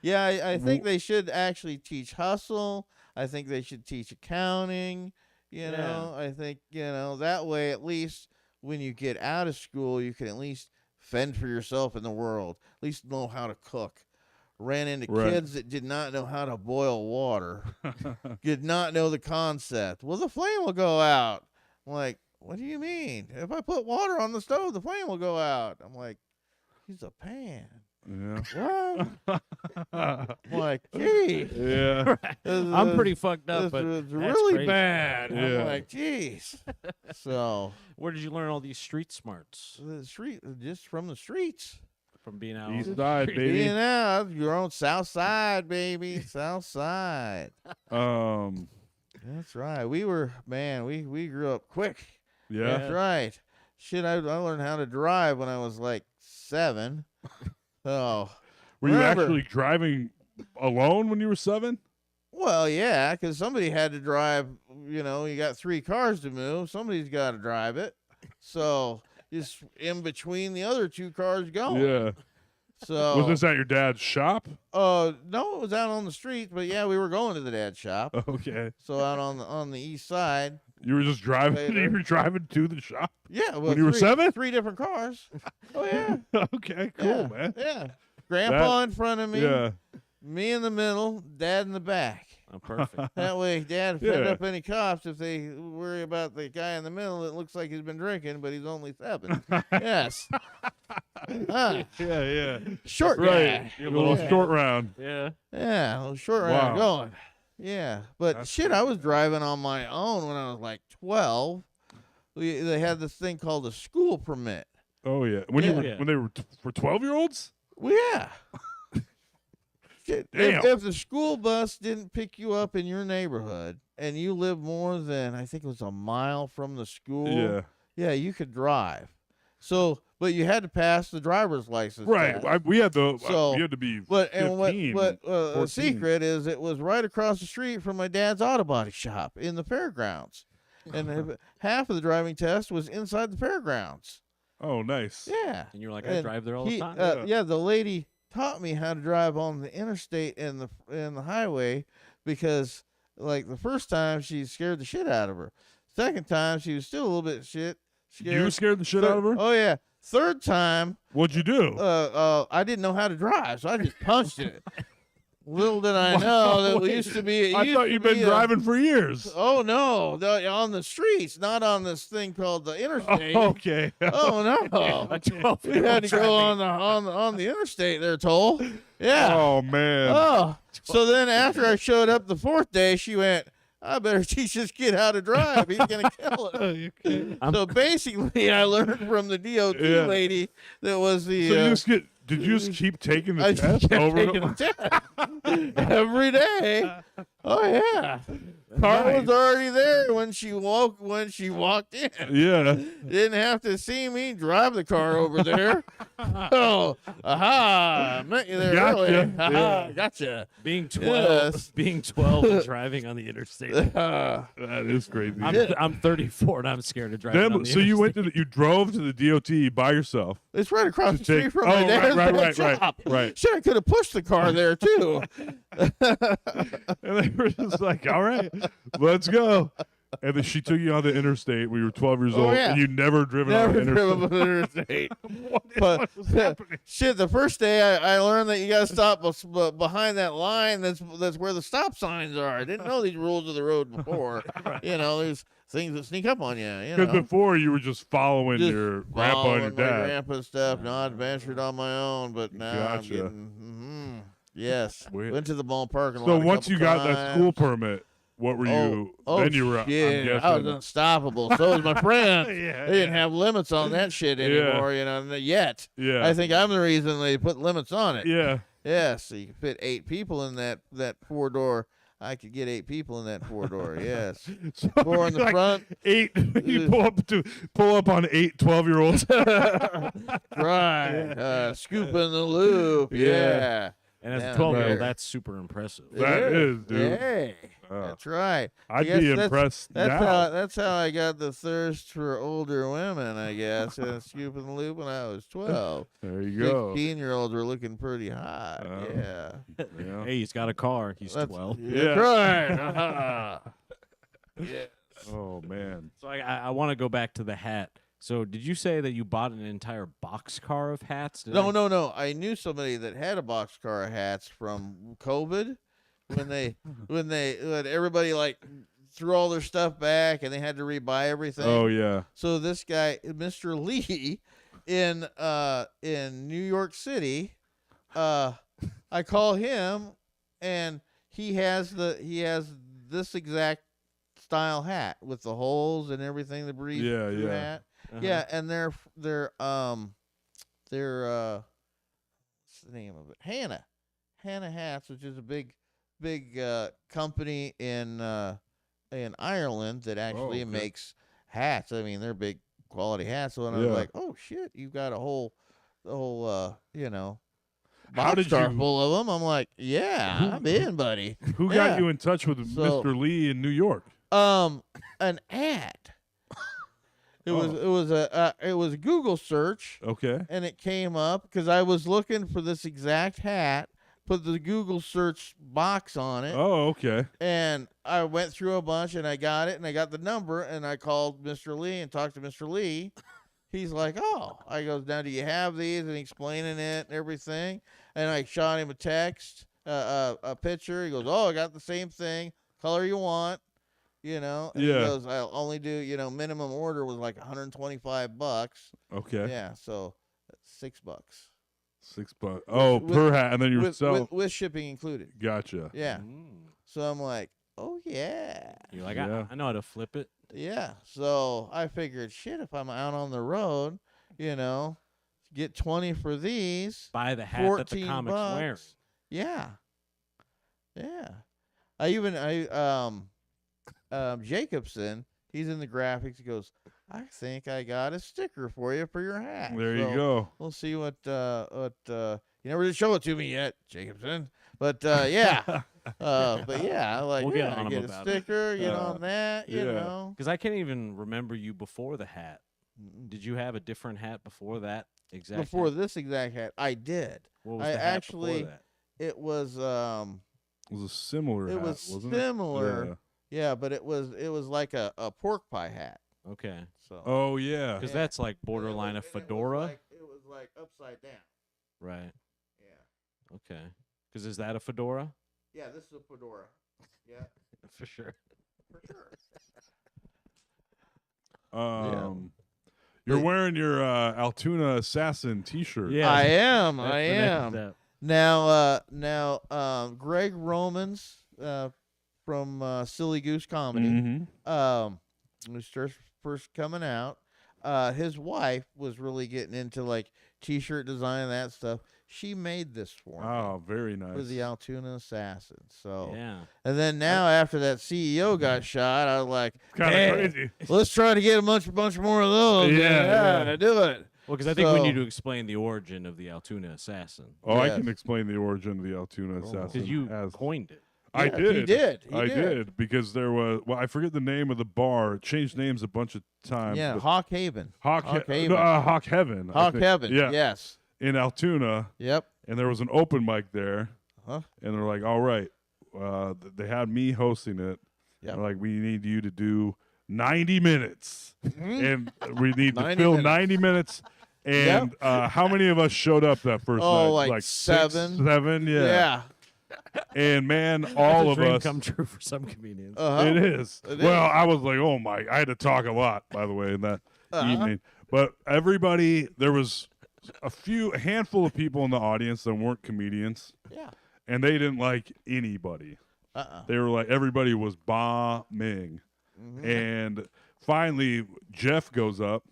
Yeah, I think they should actually teach hustle. I think they should teach accounting. I think, that way at least when you get out of school, you can at least fend for yourself in the world, at least know how to cook. Ran into kids that did not know how to boil water, did not know the concept. Well, the flame will go out. I'm like, what do you mean? If I put water on the stove, the flame will go out. I'm like, use a pan. Yeah. What? I'm like, gee. Yeah. I'm pretty fucked up, but it's that's really crazy. bad. Yeah. I'm like, geez. So Where did you learn all these street smarts? the street, just from the streets. From being out East on side, the baby. Being out, your own South Side, baby. South Side. That's right. We grew up quick. Yeah. That's right. Shit, I learned how to drive when I was like 7. So, Were you remember- actually driving alone when you were 7? well, yeah, because somebody had to drive. You got 3 cars to move. Somebody's got to drive it. So, just in between the other 2 cars going. Yeah. So, Was this at your dad's shop? no, it was out on the street, but yeah, we were going to the dad's shop. Okay. So out on the east side. You were just driving. Later. You were driving to the shop. Yeah, well, When you were 7? 3 different cars. Oh yeah. Okay. Cool, Yeah, man. Yeah. Grandpa in front of me. Yeah. Me in the middle. Dad in the back. Oh, perfect. That way, Dad fend Yeah. up any cops if they worry about the guy in the middle that looks like he's been drinking, but he's only 7. Yes. Yeah. Short Right. guy. A little Yeah. short round. Yeah. Yeah, a little short round Wow. going. Yeah, but That's shit, I was driving on my own when I was like 12. They had this thing called a school permit. Oh yeah. When you Yeah. were, Yeah. when they were for 12-year-olds? Well, yeah. Shit, Damn. if the school bus didn't pick you up in your neighborhood and you live more than, I think it was a mile from the school, Yeah. you could drive. So, but you had to pass the driver's license Right. test. We had to. So, we had to be. But and 15, what a 14. secret is, it was right across the street from my dad's auto body shop in the fairgrounds, and half of the driving test was inside the fairgrounds. Oh, nice. Yeah, And you're like, I And drive there all the time. yeah, the lady taught me how to drive on the interstate and the highway, because like the first time she scared the shit out of her. Second time she was still a little bit scared. You scared the shit out of her? Oh yeah. Third time, What'd you do? I didn't know how to drive, so I just punched it. Little did I know that we Wait, used to be. I thought you'd been driving for years. Oh no, on the streets, not on this thing called the interstate. Okay. Oh no, we had to go on the interstate there, Toll. Yeah. Oh man. Oh, so then after I showed up the 4th day, she went, I better teach this kid how to drive. He's going to kill it. Okay. So basically, I learned from the DOT Yeah. lady that was the. So did you just keep taking the I test kept over taking and the test every day. Oh yeah, car Nice. was already there when she walked in. Yeah. Didn't have to see me drive the car over there. Oh, aha! Met you there Gotcha. early. Aha, Yeah. gotcha. Being 12, Yes. being 12 and driving on the interstate. Uh, That is crazy. I'm 34 and I'm scared of driving on Then, the so you went interstate. you drove to the DOT by yourself. it's right across To the street take- from oh, my dad's right, shop. right. Shit, I could have pushed the car there too. And they were just like, all right, let's go. And then she took you on the interstate when you were 12 years Oh, old, yeah. and you never driven on Never the driven interstate. on the interstate. What But was happening? shit, the first day I learned that you got to stop behind that line. That's where the stop signs are. I didn't know these rules of the road before. You know, there's things that sneak up on you. You Because know, before you were just following Just your grandpa and your following my dad. grandpa's stuff. No, I adventured on my own, but now I'm Gotcha. getting. Yes, Weird. went to the ballpark. So once you got that school permit, what were you? Then you were. I'm Yeah, guessing. I was unstoppable. So was my friend. Yeah, They didn't yeah. have limits on that shit Yeah. anymore, you know, yet. Yeah. I think I'm the reason they put limits on it. Yeah. Yeah, so you can fit 8 people in that 4-door. I could get 8 people in that 4-door. Yes. So 4 in the like front. 8. You pull up on 8 12-year-olds. Right. Scoop in the loop. Yeah. Yeah. And as Yeah, a 12-year-old, there. that's super impressive. That is, dude. Hey, that's right. I'd guess be that's- impressed That's now. that's how I got the thirst for older women, I guess. And Scoop and Loop when I was 12. There you go. 16-year-olds were looking pretty hot. Yeah. Hey, he's got a car. He's That's 12. That's right. Yeah. Oh man. So I want to go back to the hat. So did you say that you bought an entire boxcar of hats? Did I- No. I knew somebody that had a boxcar of hats from COVID when everybody like threw all their stuff back and they had to rebuy everything. Oh yeah. So this guy, Mr. Lee, in New York City, I call him and he has this exact style hat with the holes and everything, the breathe through hat. Uh-huh. Yeah, and they're what's the name of it? Hannah Hats, which is a big company in Ireland that actually okay. makes hats. I mean, they're big quality hats. So I was like, oh shit, you've got the whole How did boxcar you- full of them. I'm like, yeah, I'm in, buddy. Who Yeah. got you in touch with So- Mr. Lee in New York? An ad. It was a Google search, Okay. and it came up because I was looking for this exact hat. Put the Google search box on it, Oh, okay. and I went through a bunch, and I got it, and I got the number, and I called Mr. Lee and talked to Mr. Lee. He's like, oh, I goes, now do you have these? And explaining it and everything, and I shot him a text, a picture. He goes, oh, I got the same thing, color you want. And he Yeah. goes, I'll only do, minimum order was like $125. Okay. Yeah, so that's $6 $6. Oh, With- per hat, and then with, yourself. with shipping included. Gotcha. Yeah. Mm. So I'm like, oh yeah, You're like, Yeah. I know how to flip it. yeah. So I figured, shit, if I'm out on the road, get 20 for these, Buy the hat that the 14 comic's wearing. bucks. Yeah. Jacobson, he's in the graphics. He goes, I think I got a sticker for you for your hat. There you So go. We'll see what you never did show it to me yet, Jacobson. But yeah. But yeah, like We'll get on him get a about it. sticker, get on that, you yeah. know. Because I can't even remember you before the hat. Did you have a different hat before that exact Before hat? this exact hat, I did. What was I the hat actually- before that? It was It was a similar it hat, was wasn't similar. it? Yeah, but it was like a pork pie hat. Okay. So Yeah. Oh, yeah. Because Yeah. that's like borderline a fedora. It was like upside down. Right. Yeah. Okay. Because is that a fedora? Yeah, this is a fedora. Yeah, For sure. for sure. You're wearing your Altoona Assassin T-shirt. Yeah. I am. That's I the next am. step. Now, Greg Romans from Silly Goose Comedy, Mm-hmm. was first coming out. His wife was really getting into like T-shirt design and that stuff. She made this for me Oh, very nice. for the Altoona Assassin. So, Yeah. and then now after that CEO got shot, I was like, Kind of "Hey, crazy. let's try to get a bunch more of those. Yeah. Do it. Well, because I think we So- need to explain the origin of the Altoona Assassin. Oh, I Yes. can explain the origin of the Altoona Assassin. Because you as coined it. I Yeah, did. he did. He I did. did because there was. Well, I forget the name of the bar. It changed names a bunch of times. Yeah, but Hawk Haven. Hawk Hawk He- Haven. no, Hawk Heaven. I Hawk think. Heaven. Yeah. Yes. In Altoona, Yep. and there was an open mic there, Huh? and they're like, "All right," they had me hosting it. Yep. They're like, "We need you to do 90 minutes, and we need to 90 fill minutes. 90 minutes." And how many of us showed up that first Oh, night? like six, 7. 7, yeah. Yeah. And man, That's all a of dream us. come true for some comedians. Uh-huh. It is. It Well, is. I was like, oh my! I had to talk a lot, by the way, in that Uh-huh. evening. But everybody, there was a handful of people in the audience that weren't comedians, Yeah. and they didn't like anybody. They were like, everybody was bombing. Mhm. And finally, Jeff goes up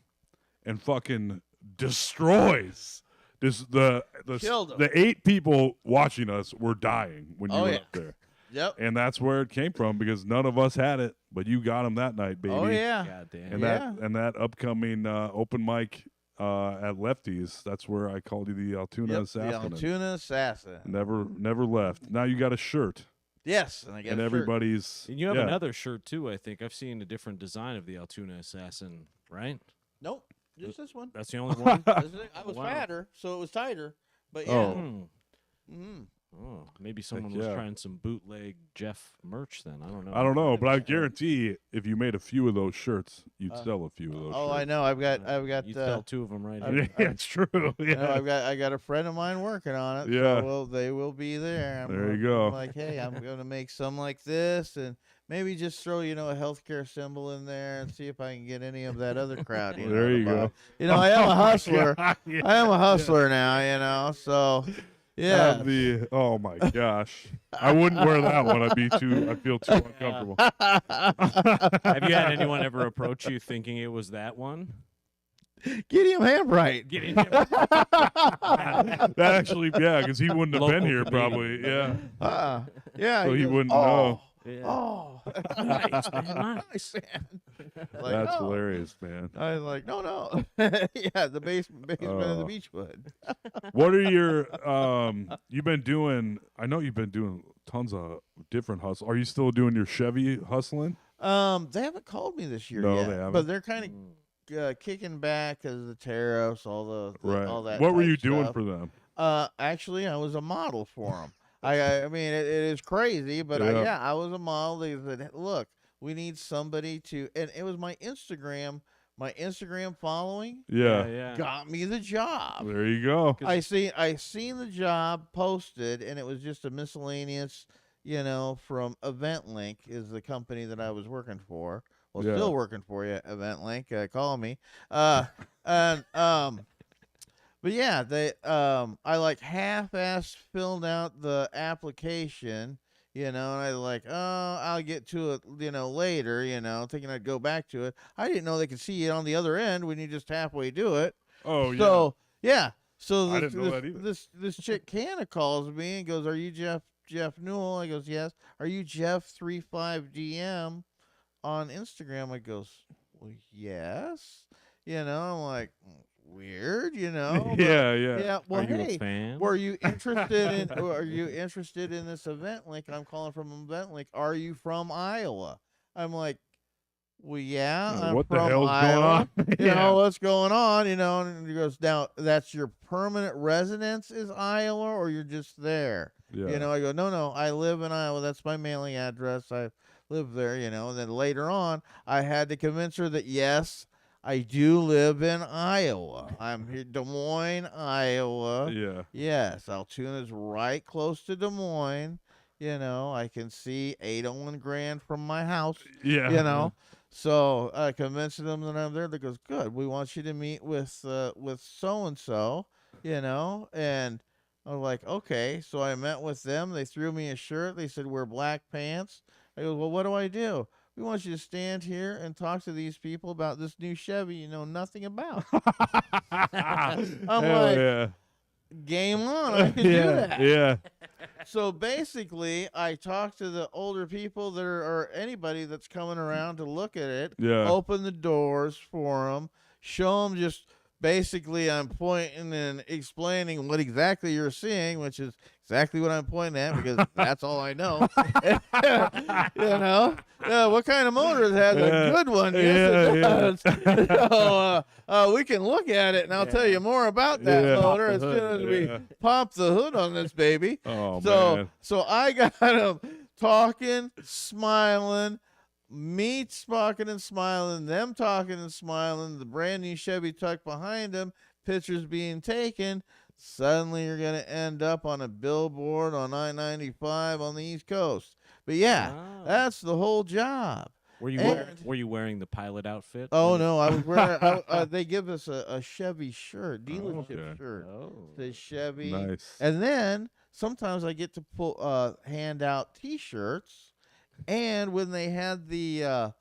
and fucking destroys. Killed 'em. The 8 people watching us were dying when you Oh, went yeah. up there. Yep. And that's where it came from because none of us had it, but you got them that night, baby. Oh yeah. God damn. And Yeah. that upcoming open mic at Lefty's. That's where I called you the Altoona Yep, Assassin. the Altoona Assassin. Never left. Now you got a shirt. Yes, and I got And a shirt. everybody's. And you have yeah. another shirt too, I think. I've seen a different design of the Altoona Assassin, right? Nope, just this one. That's the only one. I was Wow. fatter, so it was tighter. But yeah. Oh. Hmm. Mm. Oh, maybe someone was yeah. trying some bootleg Jeff merch then. I don't know. I don't know, but I guarantee if you made a few of those shirts, you'd Uh, sell a few of those. Oh, shirts. I know. I've got. You sell 2 of them right I've- here. Yeah, it's true. You know, Yeah. I got a friend of mine working on it. Yeah. So, well, they will be there. There you go. I'm like, hey, I'm gonna make some like this, and maybe just throw a healthcare symbol in there, and see if I can get any of that other crowd. Well, there you go. I am a hustler. Yeah. I am a hustler now. So, yeah. Have the oh my gosh, I wouldn't wear that one. I feel too uncomfortable. Have you had anyone ever approach you thinking it was that one? Gideon Hambright. Getting That actually, yeah, because he wouldn't have Local been here comedian. probably. Yeah, Yeah. so he goes, wouldn't oh, know. Yeah. Oh, Nice, man, nice, man. Like, That's no. hilarious, man. I was like, no. Yeah, the basement of the Oh. Beechwood. What are your you've been doing? I know you've been doing tons of different hustles. Are you still doing your Chevy hustling? They haven't called me this year No, yet, they haven't. but they're kind of kicking back because of the tariffs, all Right. that. What were type you doing stuff. for them? Actually, I was a model for them. I mean, it is crazy, but Yeah. I was a model. They said, look, we need somebody to, and it was my Instagram following Yeah. yeah. got me the job. There you go. I seen the job posted, and it was just a miscellaneous, from EventLink is the company that I was working for. Well, Yeah. still working for you, EventLink. Call me. And but yeah, they I like half-assed filled out the application, and I like, I'll get to it, later, thinking I'd go back to it. I didn't know they could see it on the other end when you just halfway do it. Oh yeah. So yeah. So I this, didn't know that either. this chick Canna calls me and goes, "Are you Jeff Newell?" I goes, "Yes." "Are you Jeff35DM on Instagram?" I goes, "Well, yes." I'm like, weird, but, yeah. yeah. Well, Are you hey, a fan? were you interested in? Are you interested in this event link? I'm calling from an event link. Are you from Iowa? I'm like, well, yeah. I'm What the from hell's Iowa. going on? You know what's going on? And he goes, "Now that's your permanent residence is Iowa, or you're just there?" Yeah. I go, no, I live in Iowa. That's my mailing address. I live there. And then later on, I had to convince her that yes, I do live in Iowa. I'm here, Des Moines, Iowa. Yeah. Yes, Altoona's right close to Des Moines. I can see 801 Grand from my house. Yeah. So I convinced them that I'm there. They goes, good. We want you to meet with so and so. And I'm like, okay. So I met with them. They threw me a shirt. They said wear black pants. I go, well, what do I do? We want you to stand here and talk to these people about this new Chevy you know nothing about. I'm Hell like, yeah. game on. I can do Yeah. that. Yeah. So basically, I talk to the older people that or anybody that's coming around to look at it, Yeah. open the doors for them, show them just basically I'm pointing and explaining what exactly you're seeing, which is exactly what I'm pointing at because that's all I know. What kind of motor it has? A good one. Yes, it does. So, we can look at it, and I'll tell you more about that Yeah. motor Pop as the soon as hood. we Yeah. pop the hood on this baby. Oh man. So I got him talking, smiling, me talking and smiling, them talking and smiling, the brand new Chevy tucked behind them, pictures being taken. Suddenly you're going to end up on a billboard on I-95 on the East Coast. But yeah, Wow. that's the whole job. Were you And- were you wearing the pilot outfit? Oh, when- no, I was wearing, they give us a Chevy shirt, dealership okay. shirt. Oh. The Chevy. Nice. And then sometimes I get to hand out T-shirts, and when they had the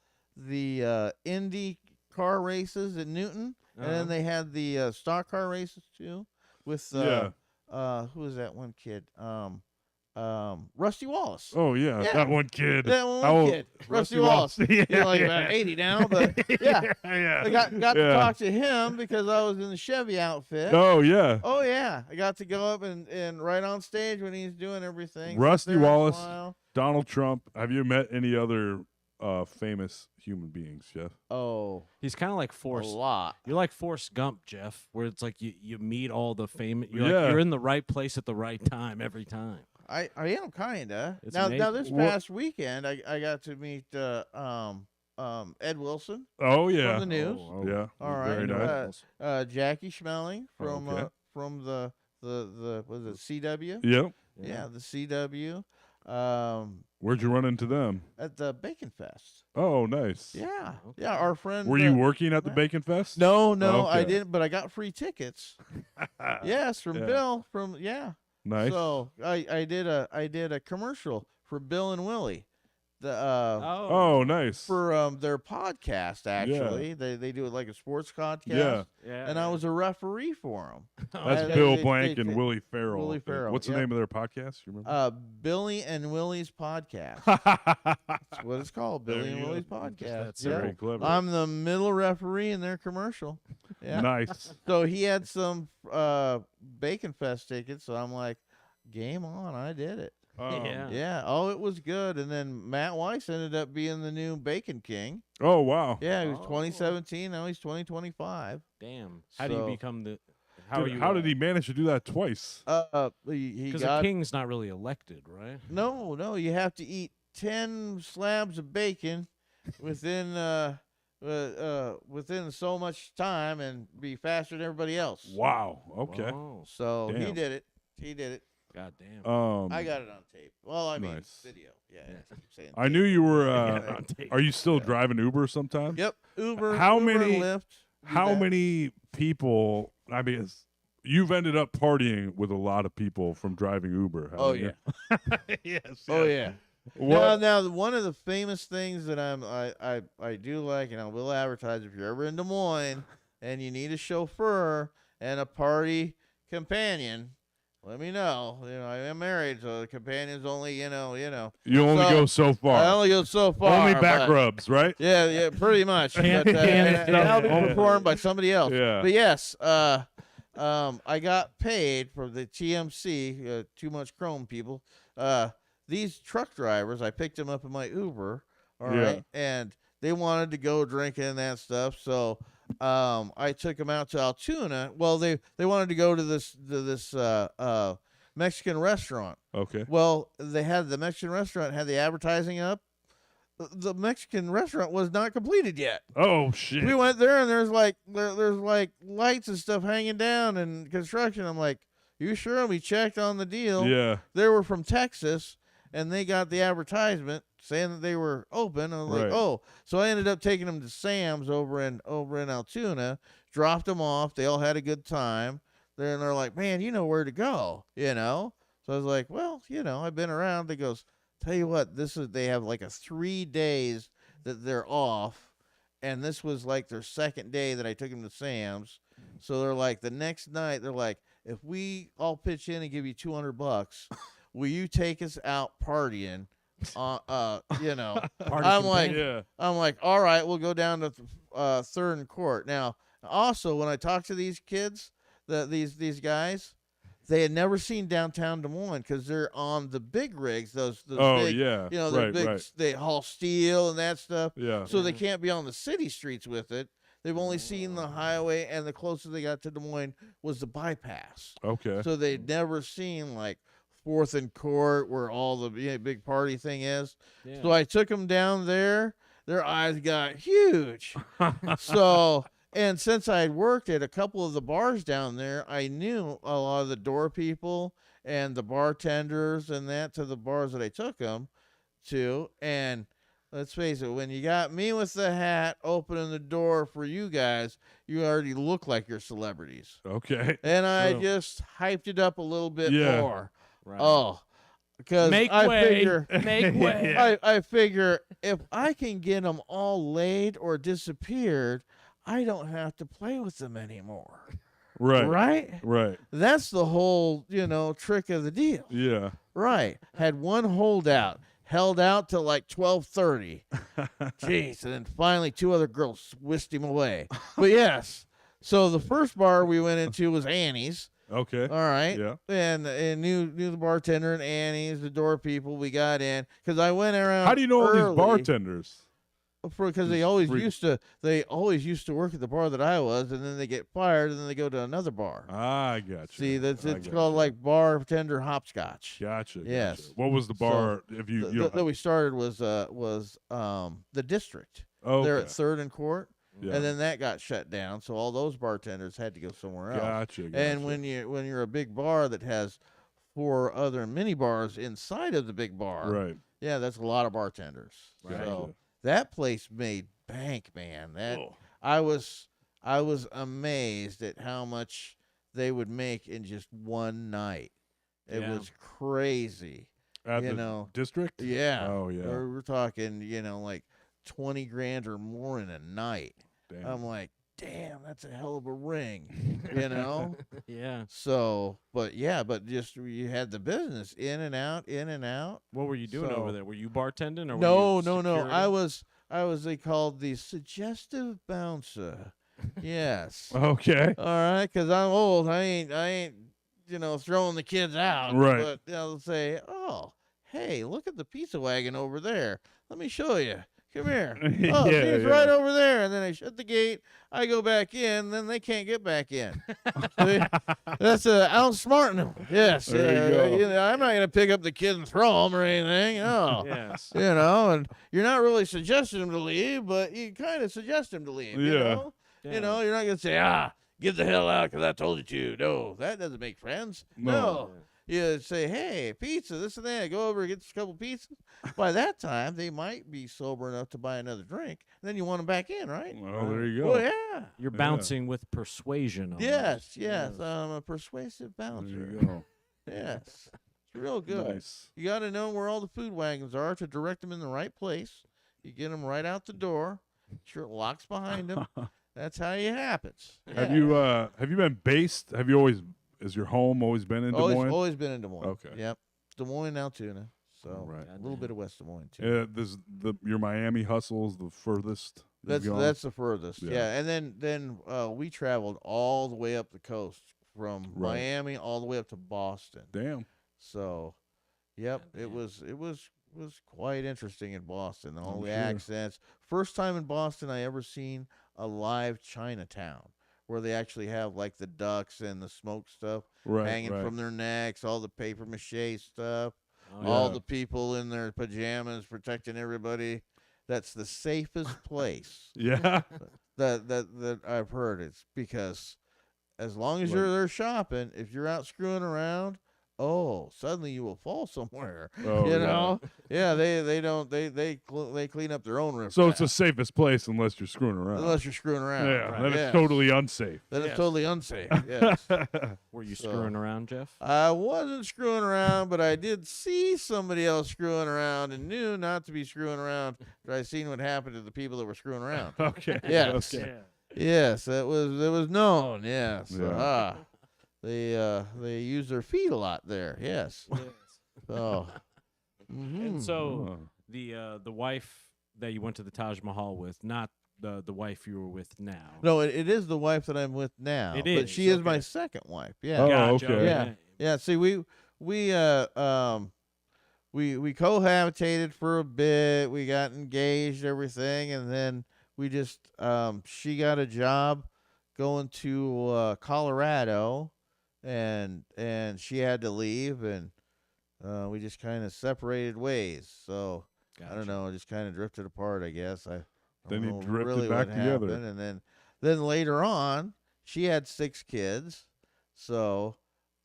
Indy car races in Newton, and Uh-huh. then they had the stock car races too, with Yeah. who was that one kid? Rusty Wallace. Oh yeah, Yeah. that one kid. That one How old- kid, Rusty Wallace. yeah, He's like yeah. about 80 now, but yeah. yeah. I got to Yeah. talk to him because I was in the Chevy outfit. Oh yeah. Oh yeah, I got to go up and right on stage when he's doing everything. sit Rusty there and Wallace. smile. Donald Trump. Have you met any other famous human beings, Jeff? Oh, He's kind of like a Forrest. lot. You're like Forrest Gump, Jeff, where it's like you meet all the famous. You're Yeah. like you're in the right place at the right time every time. I am kinda. It's Now amazing. this What- past weekend I got to meet Ed Wilson Oh yeah. from the news. Oh, Yeah. All Very right. nice. Jackie Schmeling from Okay. from the was it CW? Yep. Yeah, the CW. Where'd you run into them? At the Bacon Fest. Oh, nice. Yeah, Okay. yeah. Our friend. Were you working at the Matt. Bacon Fest? No, I Okay. didn't. But I got free tickets. Yes, from Yeah. Bill. From yeah. Nice. So I did a commercial for Bill and Willie. The oh, nice. for their podcast actually. They do it like a sports podcast. Yeah. yeah. And I was a referee for them. That's they- Bill they- Blank they- and Willie Farrell. Willie Farrell, What's the yep. name of their podcast? You remember? Billy and Willie's podcast. That's what it's called, There Billy and you go. Willie's podcast. That's Yeah. Very clever. I'm the middle referee in their commercial. Yeah. Nice. So he had some Bacon Fest tickets, so I'm like, game on, I did it. Yeah. Yeah. Oh, it was good. And then Matt Weiss ended up being the new Bacon King. Oh wow. Yeah, he was Oh. 2017. Now he's 2025. Damn. How do you So- become the? How Dude, are you? how did he manage to do that twice? He Because got a king's not really elected, right? no. You have to eat 10 slabs of bacon within within so much time and be faster than everybody else. Wow. Okay. Whoa. So he Damn. did it. He did it. God damn. I got it on tape. Well, I mean, Nice. video. Yeah. Yeah. I'm saying I tape. knew you were. Yeah, on tape. Are you still driving Uber sometimes? Yep. Uber. How Uber and many- Lyft. Do How that. many people? I mean, you've ended up partying with a lot of people from driving Uber. Oh haven't yeah. you? yes. Oh yeah. What? Now, one of the famous things that I do like, and I will advertise if you're ever in Des Moines and you need a chauffeur and a party companion, let me know. You know, I am married, so the companion's only, you know. You only So, go so far. I only go so far. Only back but- rubs, right? Yeah, pretty much. But, and I'll be performed by somebody else. Yeah. But yes, I got paid for the TMC, Too Much Chrome people. These truck drivers, I picked them up in my Uber, all Yeah. right, and they wanted to go drinking and that stuff. So I took them out to Altoona. Well, they wanted to go to this Mexican restaurant. Okay. Well, they had the Mexican restaurant had the advertising up. The Mexican restaurant was not completed yet. Oh shit. We went there and there's like lights and stuff hanging down and construction. I'm like, you sure? And we checked on the deal. Yeah. They were from Texas and they got the advertisement saying that they were open. I was Right. like, oh, so I ended up taking them to Sam's over in Altoona, dropped them off. They all had a good time. They're like, man, you know where to go, you know? So I was like, well, you know, I've been around. They goes, tell you what, they have like a 3 days that they're off. And this was like their second day that I took them to Sam's. So they're like, the next night, they're like, if we all pitch in and give you $200, will you take us out partying? You know, Party I'm like, companion. Yeah. I'm like, all right, we'll go down to Third and Court. Now, also when I talk to these kids, these guys, they had never seen downtown Des Moines because they're on the big rigs. Those Oh big, yeah. you know, those right. big, Right. they haul steel and that stuff. Yeah. So they can't be on the city streets with it. They've only seen the highway, and the closest they got to Des Moines was the bypass. Okay. So they'd never seen like Fourth and Court where all the big party thing is. Yeah. So I took them down there. Their eyes got huge. So, and since I had worked at a couple of the bars down there, I knew a lot of the door people and the bartenders and that to the bars that I took them to. And let's face it, when you got me with the hat opening the door for you guys, you already look like you're celebrities. Okay. And I So- just hyped it up a little bit Yeah. more. Right. Oh, because Make I way. figure, Make way. I figure if I can get them all laid or disappeared, I don't have to play with them anymore. Right. Right? That's the whole, trick of the deal. Yeah. Right. Had one holdout, held out till like 12:30. Jeez, and then finally 2 other girls whisked him away. But yes, so the first bar we went into was Annie's. Okay. All right. Yeah. And knew the bartender and Annie's, the door people. We got in because I went around. How do you know all early these bartenders? Because they always used to work at the bar that I was, and then they get fired, and then they go to another bar. Ah, I got you. See, it's called like bartender hopscotch. Gotcha. Yes. Gotcha. What was the bar? If you that we started was the District. okay. They're at Third and Court, Yeah. and then that got shut down. So all those bartenders had to go somewhere else. Gotcha. And when you're a big bar that has 4 other mini bars inside of the big bar, right. yeah, that's a lot of bartenders. Gotcha. So that place made bank, man. Oh. I was amazed at how much they would make in just one night. It Yeah. was crazy. At the district? Yeah. Oh yeah. We're talking, like 20 grand or more in a night. Damn. I'm like, damn, that's a hell of a ring, you know? Yeah. So, but just you had the business in and out, in and out. What were you doing So- over there? Were you bartending or No, were you no. security? I was they called the suggestive bouncer. Yes. Okay. All right, because I'm old. I ain't throwing the kids out. Right. But they'll say, oh, hey, look at the pizza wagon over there. Let me show you. Come here. Oh, Yeah, see, it's yeah. right over there. And then I shut the gate. I go back in. Then they can't get back in. See? That's outsmarting them. Yes. There you go. I'm not going to pick up the kid and throw them or anything. No. Yes. And you're not really suggesting them to leave, but you kind of suggest them to leave. You Yeah. know? Yeah. You're not going to say, get the hell out because I told you to. No, that doesn't make friends. No. You say, hey, pizza, this and that. Go over and get a couple pizzas. By that time, they might be sober enough to buy another drink. And then you want them back in, right? Well, there you go. Well, yeah. You're bouncing with persuasion. Yes, almost. I'm a persuasive There bouncer. you go. Yes. It's real good. Nice. You got to know where all the food wagons are to direct them in the right place. You get them right out the door. Sure, it locks behind them. That's how it happens. Have Yeah. you been based? Have you always? Is your home always been in Des Moines? Always been in Des Moines. Okay. Yep. Des Moines, Altoona. So Right. a little bit of West Des Moines too. Your Miami hustle's the furthest. you've gone? That's the furthest. Yeah. Yeah. And then we traveled all the way up the coast from Right. Miami all the way up to Boston. Damn. So, yep, God it was quite interesting in Boston. All I'm the sure. accents. First time in Boston I ever seen a live Chinatown where they actually have like the ducks and the smoke stuff Right. hanging right. from their necks, all the paper mache stuff, Oh, all Yeah. the people in their pajamas protecting everybody. That's the safest place Yeah. that I've heard. It's because as long as Like- you're there shopping, if you're out screwing around, suddenly you will fall somewhere. Oh, you yeah. know? Yeah, they clean up their own riff. So it's the safest place unless you're screwing around. unless you're screwing around. yeah. Right. Then Yes. it's totally unsafe. Then Yes. it's totally unsafe. Yes. Were you So- screwing around, Jeff? I wasn't screwing around, but I did see somebody else screwing around and knew not to be screwing around. But I seen what happened to the people that were screwing around. Okay. Yes. Okay. Yes, it was known. Yes. Yeah. They use their feet a lot there. Yes. So. And so Oh. the wife that you went to the Taj Mahal with, not the wife you were with now. No, it is the wife that I'm with now. It but is, she is my okay. second wife. Yeah. Oh, Gotcha, okay. Yeah. Yeah. See, we cohabitated for a bit. We got engaged, everything, and then we just she got a job going to Colorado, and she had to leave, and we just kind of separated ways. So I don't know, just kind of drifted apart, I guess. I Then don't you know drifted really back what together. happened, and then later on, she had 6 kids. So,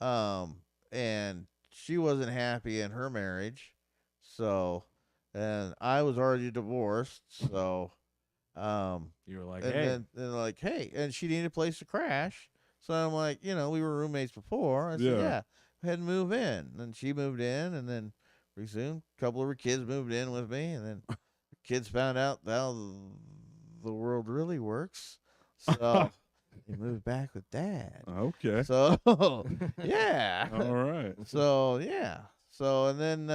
and she wasn't happy in her marriage. So, and I was already divorced. So, You were like, and hey, then like, hey, and she needed a place to crash. So I'm like, we were roommates before. I said, Yeah. yeah, go ahead and move in. And she moved in, and then pretty soon, a couple of her kids moved in with me, and then kids found out how the world really works. So He moved back with Dad. Okay. So yeah. All right. So yeah. So and then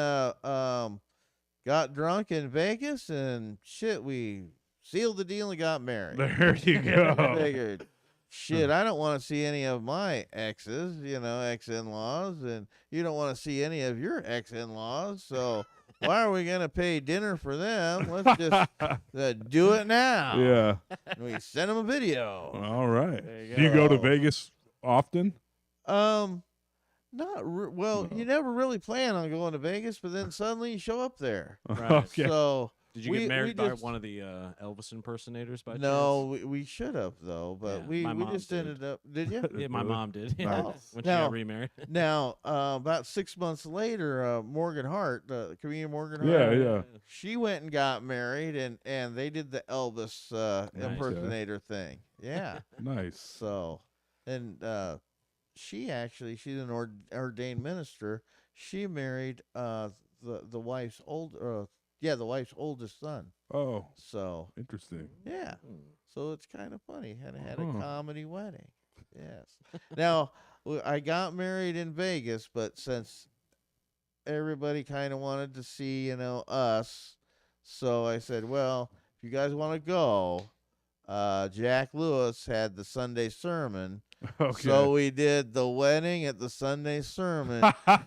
got drunk in Vegas and shit. We sealed the deal and got married. There you I go. figured, shit, I don't want to see any of my exes, ex-in-laws, and you don't want to see any of your ex-in-laws. So why are we gonna pay dinner for them? Let's just do it now. Yeah. And we sent them a video. All right. There you Do you go to go. Vegas often? Well, you never really plan on going to Vegas, but then suddenly you show up there. Right. Okay. So Did you we- get married we by just- one of the Elvis impersonators by no, we should have though, but Yeah, we my mom just did. ended up. Did you? chance? Yeah, my Really? mom did. Nice. When she Now- got remarried. Now, about 6 months later, Morgan Hart, the comedian Morgan Yeah, Hart, yeah. she went and got married, and they did the Elvis Nice. impersonator thing. Yeah. Nice. So, and she's an ordained minister. She married the wife's the wife's oldest son. Oh, So interesting. yeah. Hmm. So it's kind of funny. And I had a Huh. comedy wedding. Yes. Now, I got married in Vegas, but since everybody kind of wanted to see, us, so I said, well, if you guys want to go, Jack Lewis had the Sunday sermon. Okay. So we did the wedding at the Sunday sermon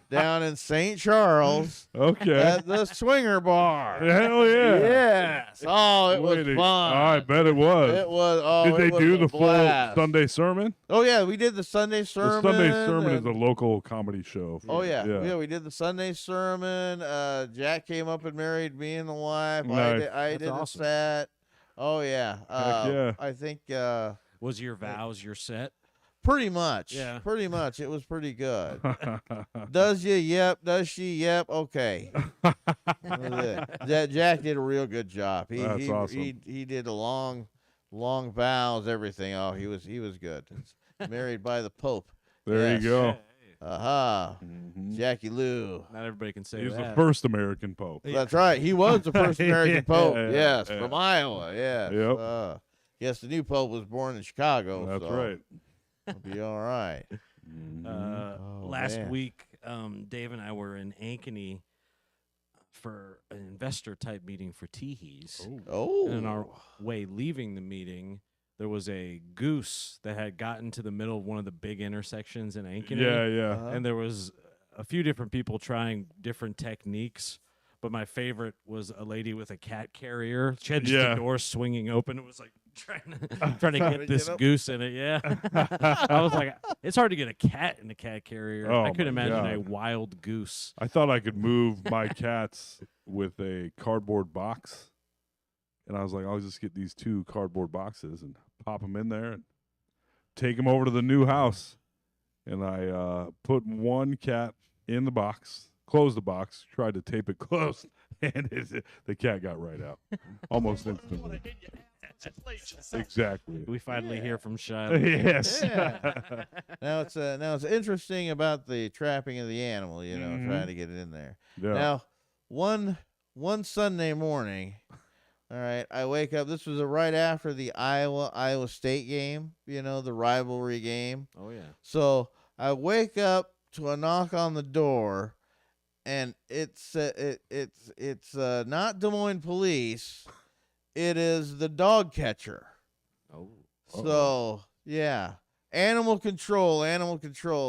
down in St. Charles Okay. at the Swinger Bar. Hell yeah. Yes. Oh, it was Waiting. fun. I bet it was. It was. Oh, Did it they was do a the full blast. Sunday sermon? Oh yeah, we did the Sunday sermon. The Sunday sermon is and- a local comedy show. Oh yeah. Yeah. We did the Sunday sermon. Jack came up and married me and the wife. Nice. I That's did awesome. a set. Oh yeah. yeah. I think Was your vows your set? pretty much. Yeah. Pretty much. It was pretty good. Does you? Yep. Does she? Yep. Okay. Jack did a real good job. That's awesome. He did a long vows, everything. Oh, he was good. Married by the Pope. There Yes. you go. Aha. Mhm. Jackie Lou. Not everybody can say He's that. the first American pope. That's right. He was the first American Pope. Yeah, Yes, yeah. from Iowa. Yes. Yep. Yes, the new Pope was born in Chicago. That's so right. It'll be all right. Mhm. Oh, Last man. week, Dave and I were in Ankeny for an investor type meeting for Teehees. Oh. And on our way leaving the meeting, there was a goose that had gotten to the middle of one of the big intersections in Ankeny. Yeah, yeah. Uh-huh. And there was a few different people trying different techniques. But my favorite was a lady with a cat carrier. She had just Yeah. the door swinging open. It was like trying to to get this get up. goose in it. Yeah. I was like, it's hard to get a cat in a cat carrier. Oh, I could my imagine a God. wild goose. I thought I could move my cats with a cardboard box. And I was like, I'll just get these 2 cardboard boxes and pop them in there and take them over to the new house. And I put one cat in the box, closed the box, tried to tape it closed, and the cat got right out almost instantly. Exactly. We finally Yeah. hear from Shiloh. Yes. Yeah. Now it's interesting about the trapping of the animal, Mhm. trying to get it in there. Yeah. Now, one Sunday morning, all right, I wake up. This was right after the Iowa State game, the rivalry game. Oh, yeah. So I wake up to a knock on the door, and it's not Des Moines police. It is the dog catcher. Oh. So yeah, animal control.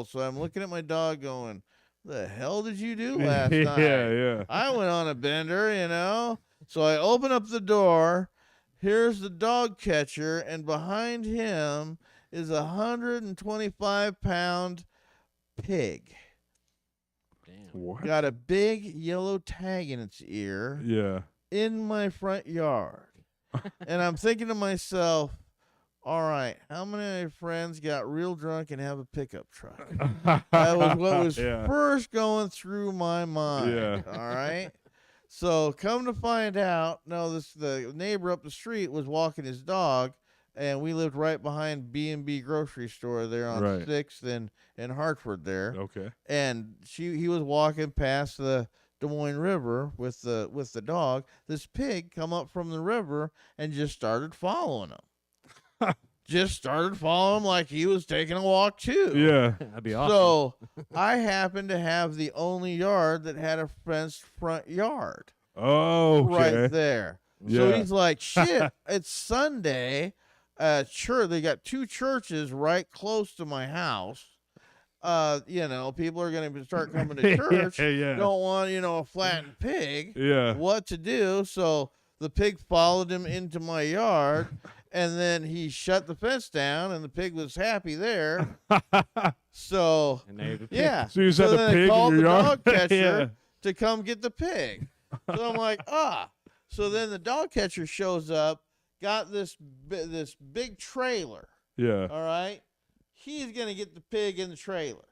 So I'm looking at my dog, going, "The hell did you do last night?" yeah. I went on a bender. So I open up the door. Here's the dog catcher, and behind him is a 125-pound pig. Damn. What? Got a big yellow tag in its ear Yeah. in my front yard. And I'm thinking to myself, all right, how many of my friends got real drunk and have a pickup truck? That was what was Yeah. first going through my mind. Yeah. All right. So come to find out, no, the neighbor up the street was walking his dog, and we lived right behind B&B grocery store there on Right. 6th and Hartford there. Okay. And he was walking past the Des Moines River with the dog. This pig come up from the river and just started following him. just started following him like he was taking a walk too. Yeah. That'd be awesome. So I happened to have the only yard that had a fenced front yard Oh, okay. right there. So Yeah. he's like, shit, it's Sunday. Sure, they got 2 churches right close to my house. People are going to start coming to church. Yeah. Don't want, a flattened pig. Yeah. What to do? So the pig followed him into my yard, and then he shut the fence down, and the pig was happy there. So, And they yeah. So you just had the then pig they in called your the yard? dog catcher Yeah. to come get the pig. So I'm like, So then the dog catcher shows up, got this big trailer. Yeah. All right, he's gonna get the pig in the trailer.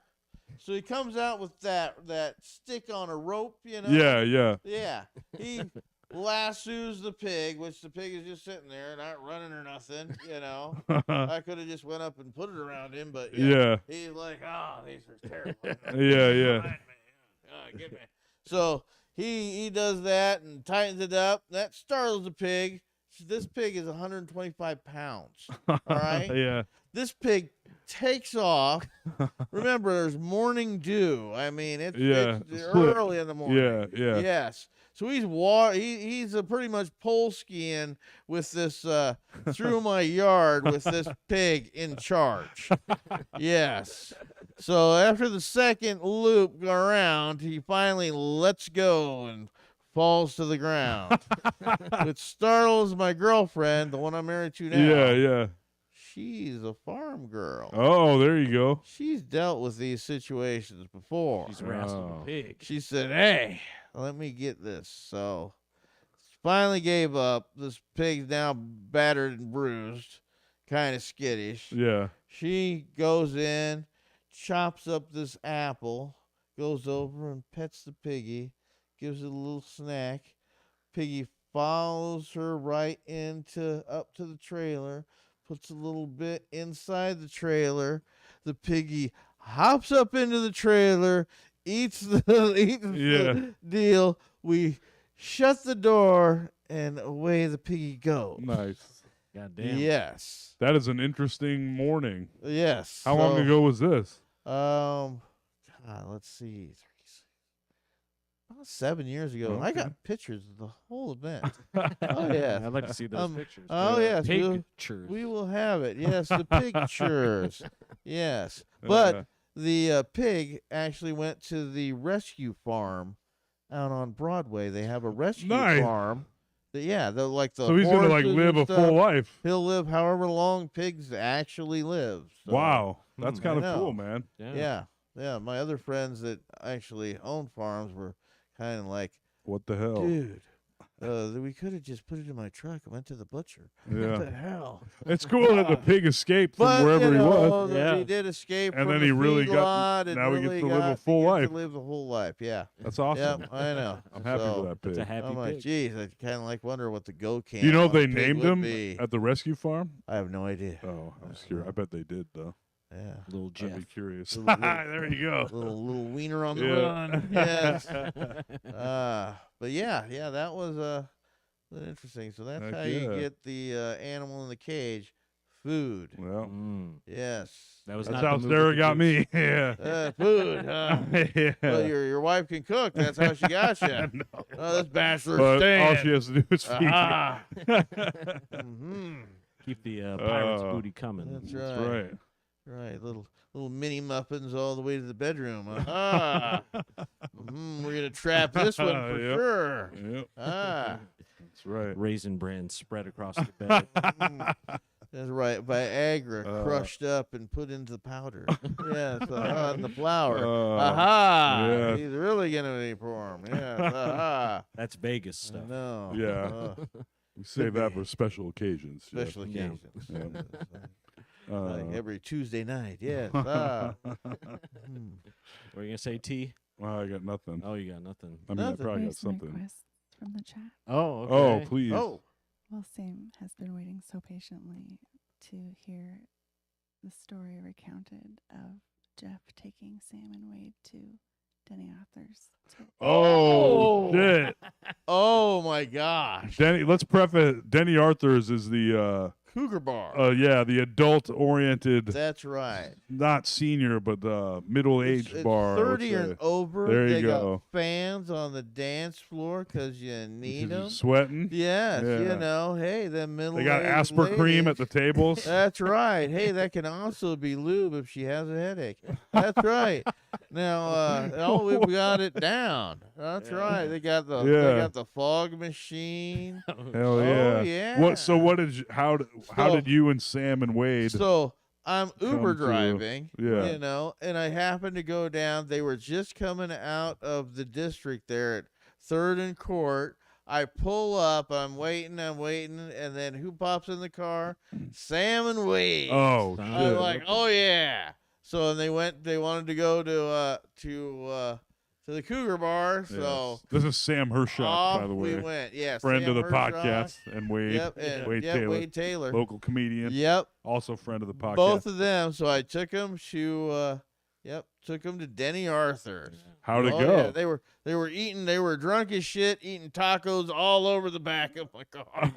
So he comes out with that stick on a rope, Yeah. Yeah. Yeah. He lassoes the pig, which the pig is just sitting there, not running or nothing. I could have just went up and put it around him, but Yeah. he's like, these are terrible. Yeah. Yeah. Get me. So he does that and tightens it up. That startles the pig. This pig is 125 pounds. All right. Yeah. This pig takes off. Remember, there's morning dew. I mean, it's early in the morning. Yeah. Yeah. Yes. So he's pretty much pole skiing with this through my yard with this pig in charge. Yes. So after the second loop around, he finally lets go and falls to the ground, which startles my girlfriend, the one I'm married to now. Yeah. Yeah. She's a farm girl. Oh, there you go. She's dealt with these situations before. She's wrestling a pig. She said, hey, let me get this. So she finally gave up. This pig's now battered and bruised, kind of skittish. Yeah. She goes in, chops up this apple, goes over and pets the piggy, gives it a little snack. Piggy follows her right up to the trailer, puts a little bit inside the trailer. The piggy hops up into the trailer, eats the deal. We shut the door, and away the piggy goes. Nice. God damn. Yes. That is an interesting morning. Yes. How long ago was this? Let's see. About 7 years ago. Okay. I got pictures of the whole event. Oh, yeah. I'd like to see those pictures. Oh, yes. Pictures. We will have it. Yes, the pictures. Yes. But the pig actually went to the rescue farm out on Broadway. They have a rescue farm. So he's gonna live a full life. He'll live however long pigs actually live. So, Wow, that's kind I of know. cool, man. Yeah. My other friends that actually own farms were kind of like, What the hell? dude, we could have just put it in my truck and went to the butcher. Yeah. What the hell? It's cool that the pig escaped from But, wherever he was. Yeah. He did escape And from then the he really feedlot and now he gets really to live a got- full he gets life. to live the whole life, yeah. That's awesome. Yep, I know. I'm happy So, for that pig. It's a happy I'm like, pig. geez, I kind of wonder what the go can. Do you know if on they a pig named would him be. at the rescue farm? I have no idea. Oh, I'm scared. I bet they did though. Yeah. Little Jeff. I'd be curious. Little- There you go. Little wiener on the Yeah. run. Yes. But yeah, that was interesting. So that's Heck how you yeah. get the animal in the cage. Food. Well, Yes. That was that's not how the move Sarah with the got goose. me. Yeah. Food. Yeah. Well, your wife can cook. That's how she got you. No. Oh, that's bachelor But stand. all she has to do is feed me. Ah. Mhm. Keep the pirate's booty coming. That's That's right. right. Right. Little mini muffins all the way to the bedroom. We're gonna trap this one for Yep. sure. Yep. That's right. Raisin bran spread across the bed. That's right. Viagra crushed up and put into the powder. Yes, and the flour. Aha! yeah. He's really gonna be for him. Yes. Aha! That's Vegas stuff. No. Yeah. We save that for special occasions. Jeff. Special Yeah. occasions. Yeah. Like every Tuesday night. Yes. What are you gonna say, T? I got nothing. Oh, you got nothing. I mean, I Nothing. probably got Here's some something. requests from the chat. Oh, okay. Oh, please. Oh. Well, Sam has been waiting so patiently to hear the story recounted of Jeff taking Sam and Wade to Denny Arthur's. Oh, shit. Oh my gosh. Denny, let's preface Denny Arthur's is the Cougar Bar. Yeah, the adult-oriented, That's right. not senior, but middle-aged It's bar. I would 30 and say. over. There you they go. got fans on the dance floor because you need Because you're them. sweating. Yes, Yeah. you know, hey, the middle. They got Aspercream at the tables. That's right. Hey, that can also be lube if she has a headache. That's right. Now, we've got it down. That's right. They got the fog machine. Hell Oh, yeah. yeah. What did you, how did you and Sam and Wade? So I'm Uber come to- driving, yeah. you know, and I happened to go down. They were just coming out of the district there at 3rd and Court. I pull up. I'm waiting, and then who pops in the car? Sam and Wade. Oh, I'm I'm shit. like, oh yeah. So they wanted to go to the Cougar Bar. So Yes. This is Sam Hershock, off by the we way. went. Yeah, Friend Sam of the Hershock. podcast, and Wade. Yep, and Wade yep, Taylor, Wade Taylor. local comedian, Yep, also friend of the podcast. both of them. So I took them to Denny Arthur's. How'd it Oh, go? yeah, they were eating. They were drunk as shit, eating tacos all over the back of my car.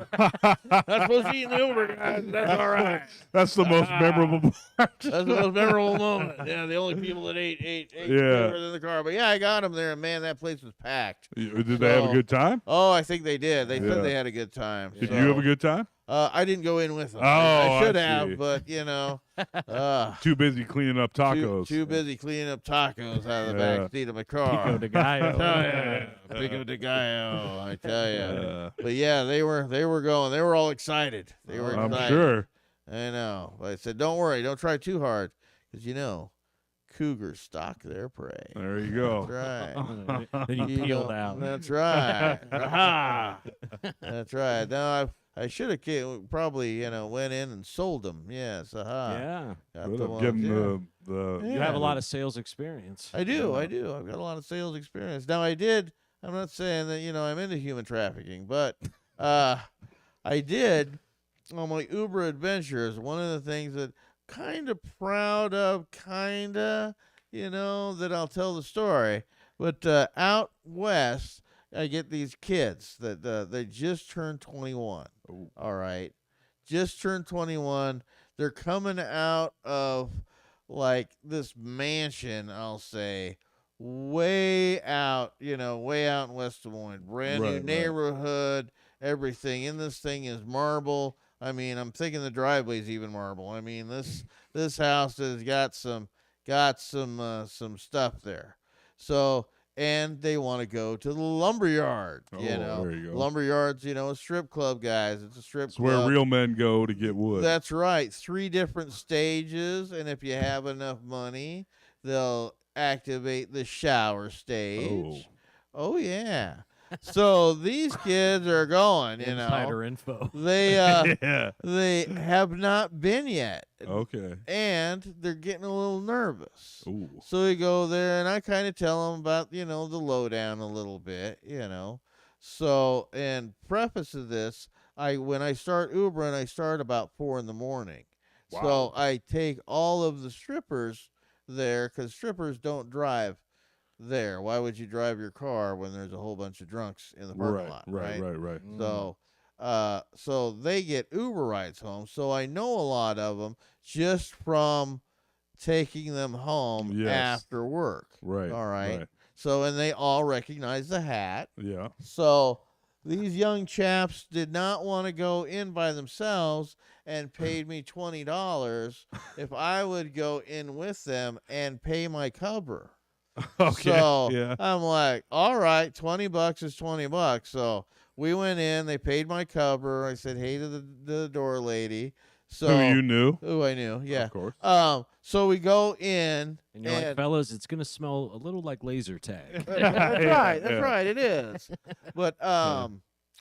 Not supposed to eat in the Uber, guys. That's all right. That's the most memorable part. That's the most memorable moment. Yeah, the only people that ate Yeah. in the car. But yeah, I got them there, and man, that place was packed. Did they have a So- good time? Oh, I think they did. They Yeah. said they had a good time. Did So, you have a good time? I didn't go in with them. Oh, I should I have, see. but you know, Too busy cleaning up tacos. Too busy cleaning up tacos out of the Yeah. back seat of my car. Pico de Gallo. Oh, yeah. Pico de Gallo, I tell you. Yeah. But yeah, they were going. They were all excited. They were I'm excited. sure. I know. But I said, don't worry. Don't try too hard. Because, you know, cougars stalk their prey. There you go. That's right. Then you You peeled know, out. That's right. Aha. That's right. Now, I should have probably, went in and sold them. Yes. Aha. Yeah. Got Good the of ones, getting yeah. the You have a lot of sales experience. I do. I've got a lot of sales experience. Now, I'm not saying that, I'm into human trafficking, but I did on my Uber adventures. One of the things that kind of proud of, that I'll tell the story. But out west, I get these kids that they just turned 21. Ooh. All right. Just turned 21. They're coming out of like this mansion, I'll say, way out in West Des Moines. Brand new Right. neighborhood. Everything in this thing is marble. I mean, I'm thinking the driveway's even marble. I mean, this house has got some stuff there. So, and they want to go to the lumberyard. Oh, there you go. Lumberyard's, a strip club, guys. It's a strip It's club. where real men go to get wood. That's right. 3 different stages, and if you have enough money, they'll activate the shower stage. Oh yeah. So these kids are going, Insider info. They Yeah. they have not been yet. Okay. And they're getting a little nervous. Ooh. So we go there, and I kind of tell them about, the lowdown a little bit, So, and preface to this, when I start Ubering, I start about 4 in the morning. Wow. So I take all of the strippers there, because strippers don't drive there. Why would you drive your car when there's a whole bunch of drunks in the parking lot? Right. So, so they get Uber rides home. So I know a lot of them just from taking them home Yes. after work. Right. All right. Right. So, and they all recognize the hat. Yeah. So these young chaps did not want to go in by themselves and paid me $20 if I would go in with them and pay my cover. Okay. So yeah. I'm like, all right, $20 is $20. So we went in, they paid my cover. I said, hey to the door lady. So Who you knew? who I knew, yeah. Of course. So we go in, And you're like, fellas, it's going to smell a little like laser tag. that's Yeah, right, that's yeah. right, it is. But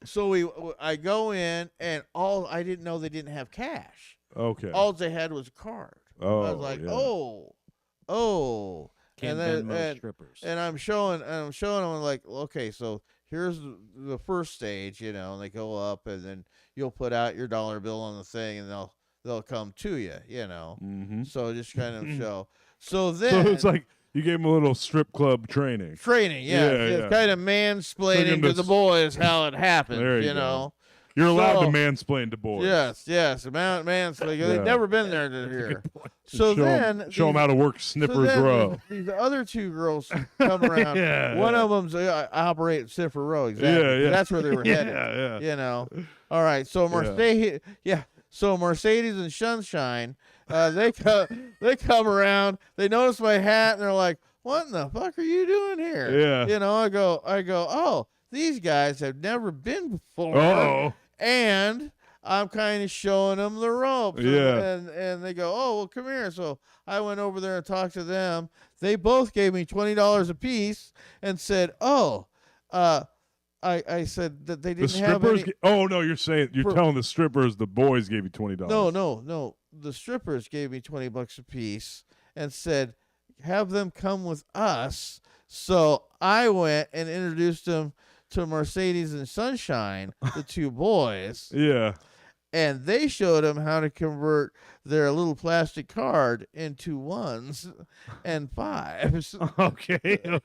so I go in, and I didn't know they didn't have cash. Okay. All they had was a card. Oh, I was like, yeah. oh. Can't And Venmo then- strippers. And I'm showing them like, okay, so here's the first stage, and they go up, and then you'll put out your dollar bill on the thing, and they'll come to you, Mm-hmm. So just kind of show. So then So it's like you gave him a little strip club training. training, Yeah, it's yeah. kind of Took mansplaining him to to the s- boys how it happens, There you you know. You're allowed So- to mansplain to boys. Yes. Man, so Yeah. they've never been there to here. So show then show them these- how to work so Sniffer's then Row. These other two girls come around. Yeah, One yeah. of them's operate Sniffer Row. Exactly. Yeah, yeah. That's where they were headed. Yeah. You know. All right. So Mercedes, So Mercedes and Sunshine, they come around. They notice my hat and they're like, "What in the fuck are you doing here?" Yeah. You know. I go. Oh, these guys have never been before. Oh. And I'm kind of showing them the ropes. Yeah. And they go, "Oh, well, come here." So I went over there and talked to them. They both gave me $20 a piece and said, "Oh, I said that they The didn't have strippers. any." Oh no, you're For- telling the strippers the boys gave you $20. No. The strippers gave me $20 a piece and said, "Have them come with us." So I went and introduced them to Mercedes and Sunshine, the two boys, Yeah. and they showed them how to convert their little plastic card into ones and fives. Okay. And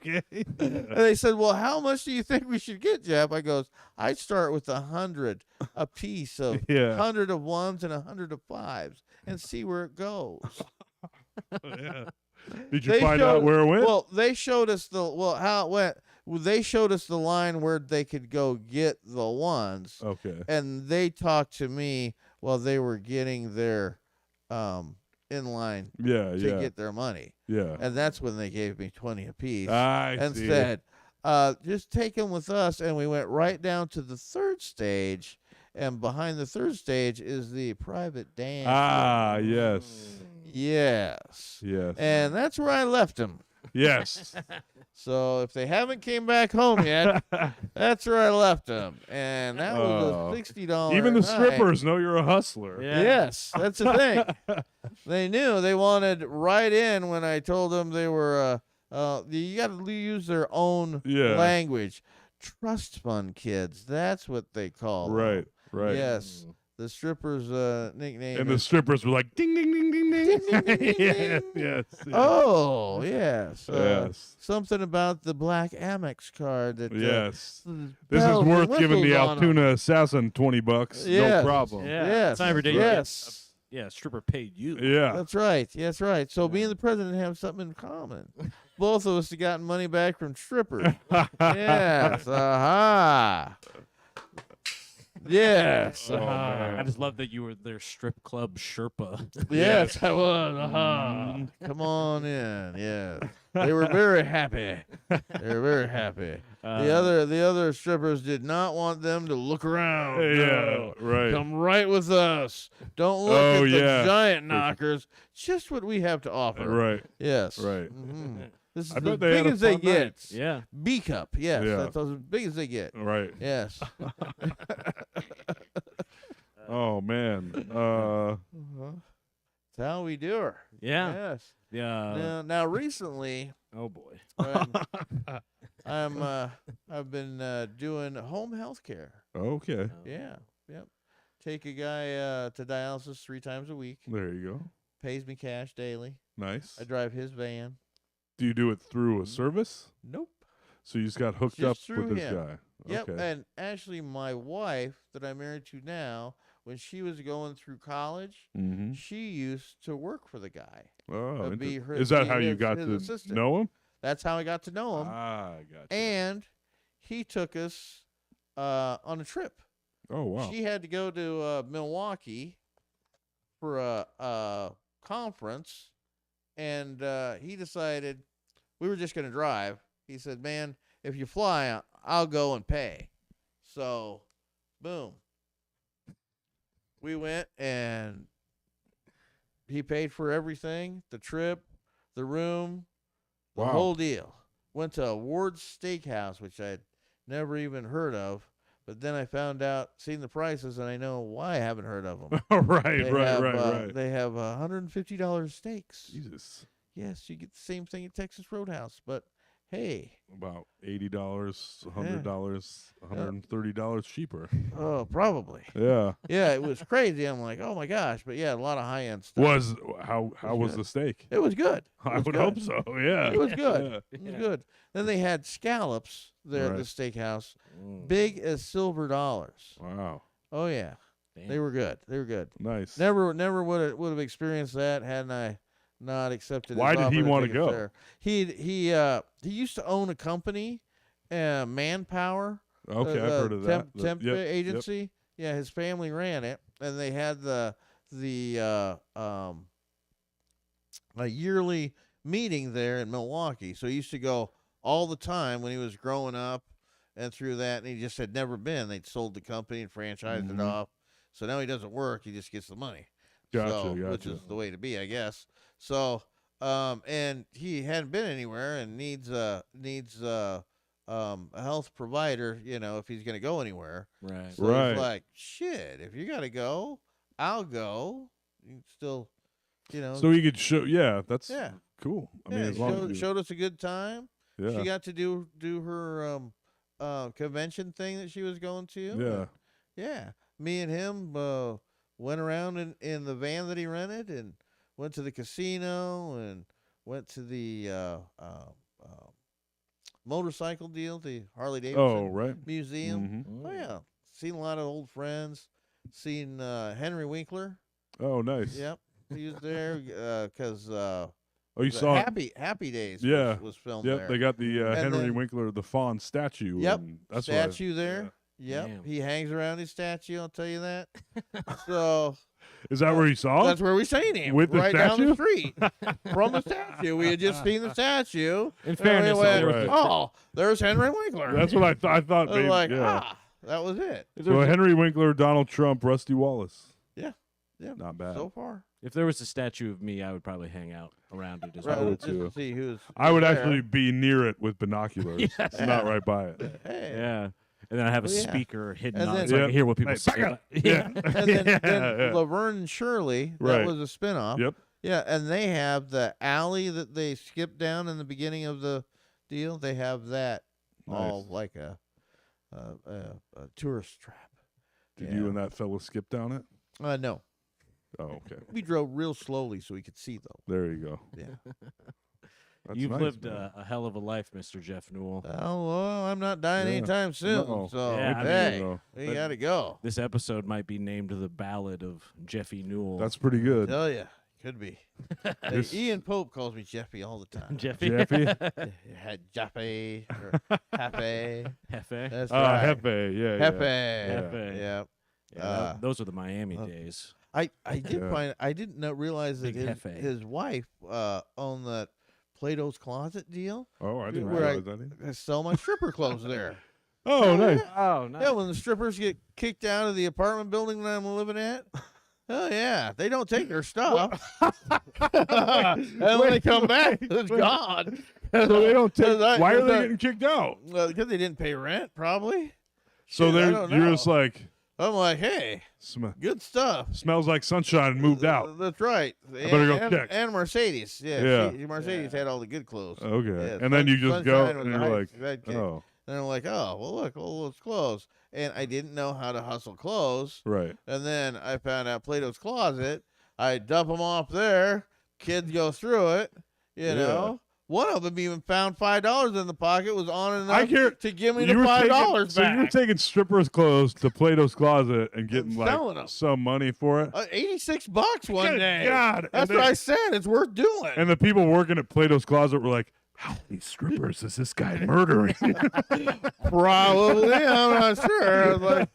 they said, "Well, how much do you think we should get, Jeff?" I goes, "I'd start with 100 a piece of Yeah. 100 of ones and 100 of fives and see where it goes." Yeah. Did you They find out showed- where it went? Well, they showed us how it went. Well, they showed us the line where they could go get the ones, Okay. and they talked to me while they were getting their in line Yeah. to Yeah. get their money, Yeah. and that's when they gave me 20 apiece. I And see. said, "Just take them with us." And we went right down to the third stage, and behind the third stage is the private dance. Ah, yes. Yes. Yes. And that's where I left them. Yes. So if they haven't came back home yet, that's where I left them. And that was Oh. a $60 Even the night. strippers know you're a hustler. Yeah. Yes, that's the thing. They knew. They wanted right in when I told them they were. You got to use their own Yeah. language. Trust fund kids. That's what they call them. Right. Right. Yes. The strippers' nickname. And the is, strippers were like ding ding ding ding ding. Ding, ding, ding, yes, ding. yes. oh yes. Yes. Something about the black Amex card that. Yes. the This is bells and worth giving the whistles on 'em. Altoona assassin $20. Yes. No problem. Yeah. Yes. It's not every day you Yes. get a stripper paid you. Yeah. That's right. That's right. So me and the president have something in common. Both of us have gotten money back from strippers. Yes. Aha. Yes. Oh, aha. man. I just love that you were their strip club Sherpa. Yes, I was. Aha. Come on in. Yes. They were very happy. They were very happy. The other strippers did not want them to look around. Yeah. No. Right. Come right with us. Don't look Oh, at the yeah. giant knockers. Just what we have to offer. Right. Yes. Right. Mhm. This is I as bet they had big a as they fun get. night. Yeah. B cup. Yes. Yeah. That's as big as they get. Right. Yes. Oh man. That's how we do her. Yeah. Yes. Yeah. Now recently, Oh boy. I've been doing home health care. Okay. Yeah. Yep. Take a guy to dialysis 3 times a week. There you go. Pays me cash daily. Nice. I drive his van. Do you do it through a service? Nope. So you just got hooked Just up through with this him. guy. Yep. Okay. And actually, my wife that I'm married to now, when she was going through college, Mm-hmm. she used to work for the guy. Oh, be her- is that be how you his- got his to assistant. know him? That's how I got to know him. Ah, I got you. And he took us on a trip. Oh wow. She had to go to Milwaukee for a conference, and he decided we were just going to drive. He said, "Man, if you fly, I'll go and pay." So, boom. We went, and he paid for everything, the trip, the room, the Wow. whole deal. Went to Ward's Steakhouse, which I'd never even heard of. But then I found out, seen the prices, and I know why I haven't heard of them. right. Right. They have $150 steaks. Jesus. Yes, you get the same thing at Texas Roadhouse. But hey, About $80, $100, $130 cheaper. oh, probably. Yeah. Yeah, it was crazy. I'm like, oh my gosh. But yeah, a lot of high end stuff. Was how was good. the steak? It was good. I was would good. hope so. Yeah. It was good. Yeah. It was good. Then they had scallops there at the Right. steakhouse, Mm. big as silver dollars. Wow. Oh yeah, Damn. they were good. They were good. Nice. Never would have experienced that hadn't I not accepted. Why his did he offer wanna take us go? there. He used to own a company, Manpower. Okay, I've heard of that. Temp Yep, agency. Yeah, his family ran it, and they had the a yearly meeting there in Milwaukee. So he used to go all the time when he was growing up, and through that, and he just had never been. They'd sold the company and franchised it Mhm. off. So now he doesn't work; he just gets the money. Gotcha, Which gotcha. is the way to be, I guess. So, and he hadn't been anywhere, and needs a health provider, if he's gonna go anywhere. Right. So Right. he's like, shit, if you gotta go, I'll go. You still, So he could show. Yeah, that's yeah, cool. I yeah. mean, as long showed, as you, showed us a good time. yeah, She got to do her convention thing that she was going to. yeah. Yeah. Me and him went around in the van that he rented and went to the casino and went to the motorcycle deal, the Harley Davidson Oh, right. museum. Mhm. Oh yeah, seen a lot of old friends. Seen Henry Winkler. Oh, nice. Yep, he was there because Oh, you saw it. Happy Days. Yeah. was filmed Yep, there. they got the And Henry then- Winkler, the fawn statue. Yep, and that's statue what there. Yep, Damn. he hangs around his statue. I'll tell you that. So Is that where you saw that's it? where we seen him. With the right down statue? the street from the statue. We had just seen the statue. In and we fairness, went, there was Right. oh, there's Henry Winkler. That's what I thought. I thought I was maybe. like, Yeah. that was it. So Henry Winkler, Donald Trump, Rusty Wallace. Yeah, Not bad. so far. if there was a statue of me, I would probably hang out around it as Right, well. would just too. to see who's. I would there. actually be near it with binoculars. Yes. It's not right by it. Hey. Yeah. And then I have a Well, yeah. speaker hidden And on then- it so I Yep. can hear what people Hey, say. back up. Yeah. And then, Yeah, then yeah. Laverne and Shirley, that Right. was a spinoff. Yep. Yeah, and they have the alley that they skipped down in the beginning of the deal. They have that all Nice. like a tourist trap. Did Yeah. you and that fellow skip down it? No, Oh, okay. we drove real slowly so we could see though. There you go. Yeah. That's You've nice, lived man. a hell of a life, Mr. Jeff Newell. Oh well, I'm not dying Yeah. anytime soon. No. So Yeah, I mean, hey, know. we gotta go. This episode might be named the Ballad of Jeffy Newell. That's pretty good. Tell ya, could be. Hey, This- Ian Pope calls me Jeffy all the time. Jeffy. Jeffy? Jeffy or Hefe. Hefe. That's Ah, right. Hefe. Yeah. Hefe. Hefe. Yeah. Yeah, Uh, those were the Miami days. I did Yeah. find I didn't realize that Big his, Hefe. his wife owned that Plato's Closet deal. Oh, I didn't Where I- realize that. Either. I sell my stripper clothes there. Oh, nice. Oh, nice. Yeah, when the strippers get kicked out of the apartment building that I'm living at. Oh yeah, they don't take their stuff. And when they come back, it's gone. So they don't take. Cause I- Why are cause they I- getting kicked out? Because they didn't pay rent, probably. So Shit, I they're don't you're know. just like I'm like, hey, good stuff. smells like sunshine and moved out. That's right. better go check. And Mercedes. Yeah. Yeah. Mercedes had all the good clothes. Okay, Yeah, and then you just go Sunshine was and the you're high like, sidekick. oh, And I'm like, oh, well, look, it's clothes. And I didn't know how to hustle clothes. right. And then I found out Plato's Closet. I dump them off there. Kids go through it. You know. One of them even found $5 in the pocket. Was on enough to give me the You were $5 taking, back. so you were taking strippers' clothes to Plato's Closet and getting selling 'em. like some money for it. $86 one Good day. God. That's And what they- I said. It's worth doing. And the people working at Plato's Closet were like, how many strippers is this guy murdering? Probably, I'm not sure.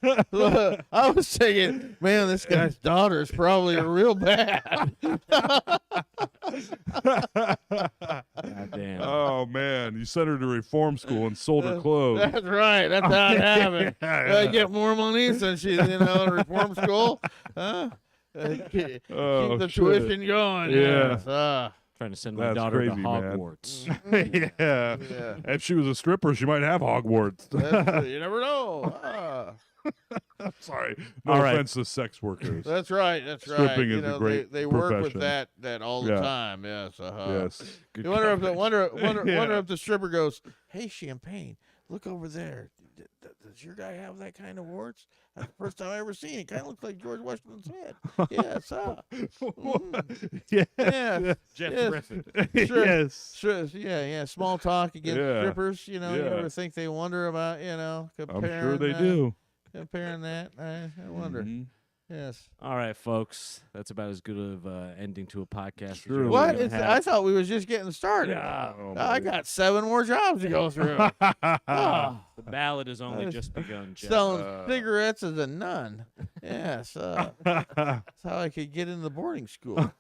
I was thinking, man, this guy's daughter is probably real bad. God damn. Oh man, you sent her to reform school and sold her clothes. That's right. That's how it happened. Yeah, I yeah. get more money since she's in reform school. Huh? Keep Oh, the shit. tuition going. Yeah. Yes. Trying to send my That's daughter crazy, to man. Hogwarts. Yeah. Yeah. If she was a stripper, she might have Hogwarts. You never know. Sorry. No All right. offense to sex workers. That's right. That's right. Stripping You is a know, great they work with profession. that all the Yeah. time. Yes. Yes. Good You wonder if coverage. wonder Yeah. if the stripper goes, "Hey, Champagne, look over there. Does your guy have that kind of warts? That's the first time I ever seen it. Kind of looks like George Washington's head." Yes. Yeah. Yeah. Jeff Yes. Griffin. Sure. Yes. Sure. Yeah. Small talk against Yeah. strippers. You Yeah. ever think they wonder about I'm comparing? sure they do. comparing that. I wonder. Mhm. Yes. All right, folks. That's about as good of ending to a podcast. as Sure. you're What? gonna It's, have. I thought we was just getting started. Yeah. Oh, I boy. got 7 more jobs to go through. Oh, The ballad has only Nice. just begun, Jeff. selling cigarettes as a nun. Yes. That's how I could get into boarding school.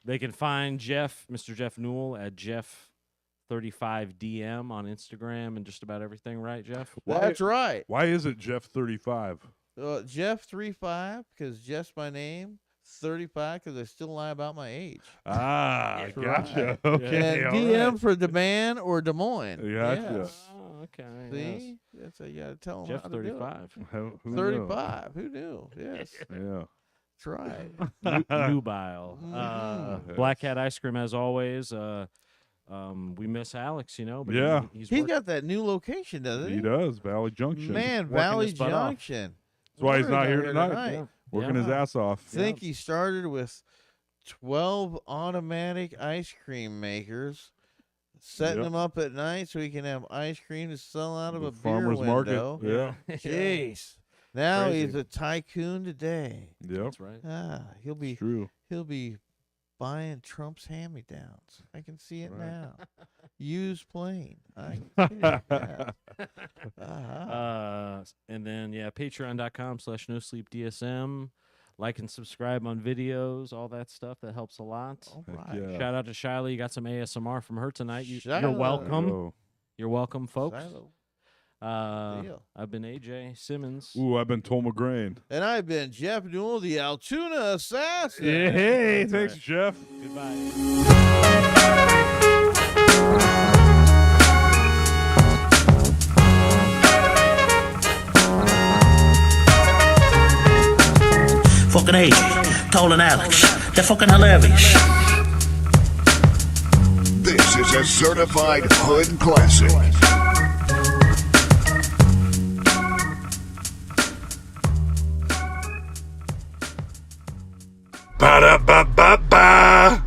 They can find Jeff, Mr. Jeff Newell, at Jeff35DM on Instagram and just about everything, right, Jeff? That's right. Why is it Jeff 35? Jeff 35 because Jeff's my name. 35 because I still lie about my age. Ah, That's gotcha. right. Okay, And all DM right. for Demand or Des Moines. Gotcha. Yes. Oh, okay. See, that's how you gotta tell them Jeff how to do it. 35. Who knew? 35. Who knew? Yes, Yeah. that's right. Nubile. Mhm. Black Cat Ice Cream, as always. We miss Alex, but Yeah. he's He's work- got that new location, doesn't he? He does. Valley Junction. Man, working Valley his butt off. Junction. That's why he's Wonder not here they're tonight. Yeah. Working his Yeah. ass off. Think he started with 12 automatic ice cream makers, setting Yep. them up at night so he can have ice cream to sell out of The a beer farmer's window. market. Yeah. Jeez. Now Crazy. he's a tycoon today. Yep. That's right. He'll be It's true. buying Trump's hand-me-downs. I can see it Right. now. Used plane. I can see it. Yeah. And then, patreon.com/NoSleepDSM. Like and subscribe on videos, all that stuff. That helps a lot. All Heck right. yeah. Shout out to Shiley. You got some ASMR from her tonight. You're Shiloh. welcome. Oh. You're welcome, folks. Silo. Deal. I've been AJ Simmons. Ooh, I've been Tom McGrain. And I've been Jeff Newell, the Altoona Assassin. Hey, That's thanks, right. Jeff. Goodbye. Fucking AJ, Toll and Alex. They're fucking hilarious. This is a certified hood classic. Ba-da-ba-ba-ba.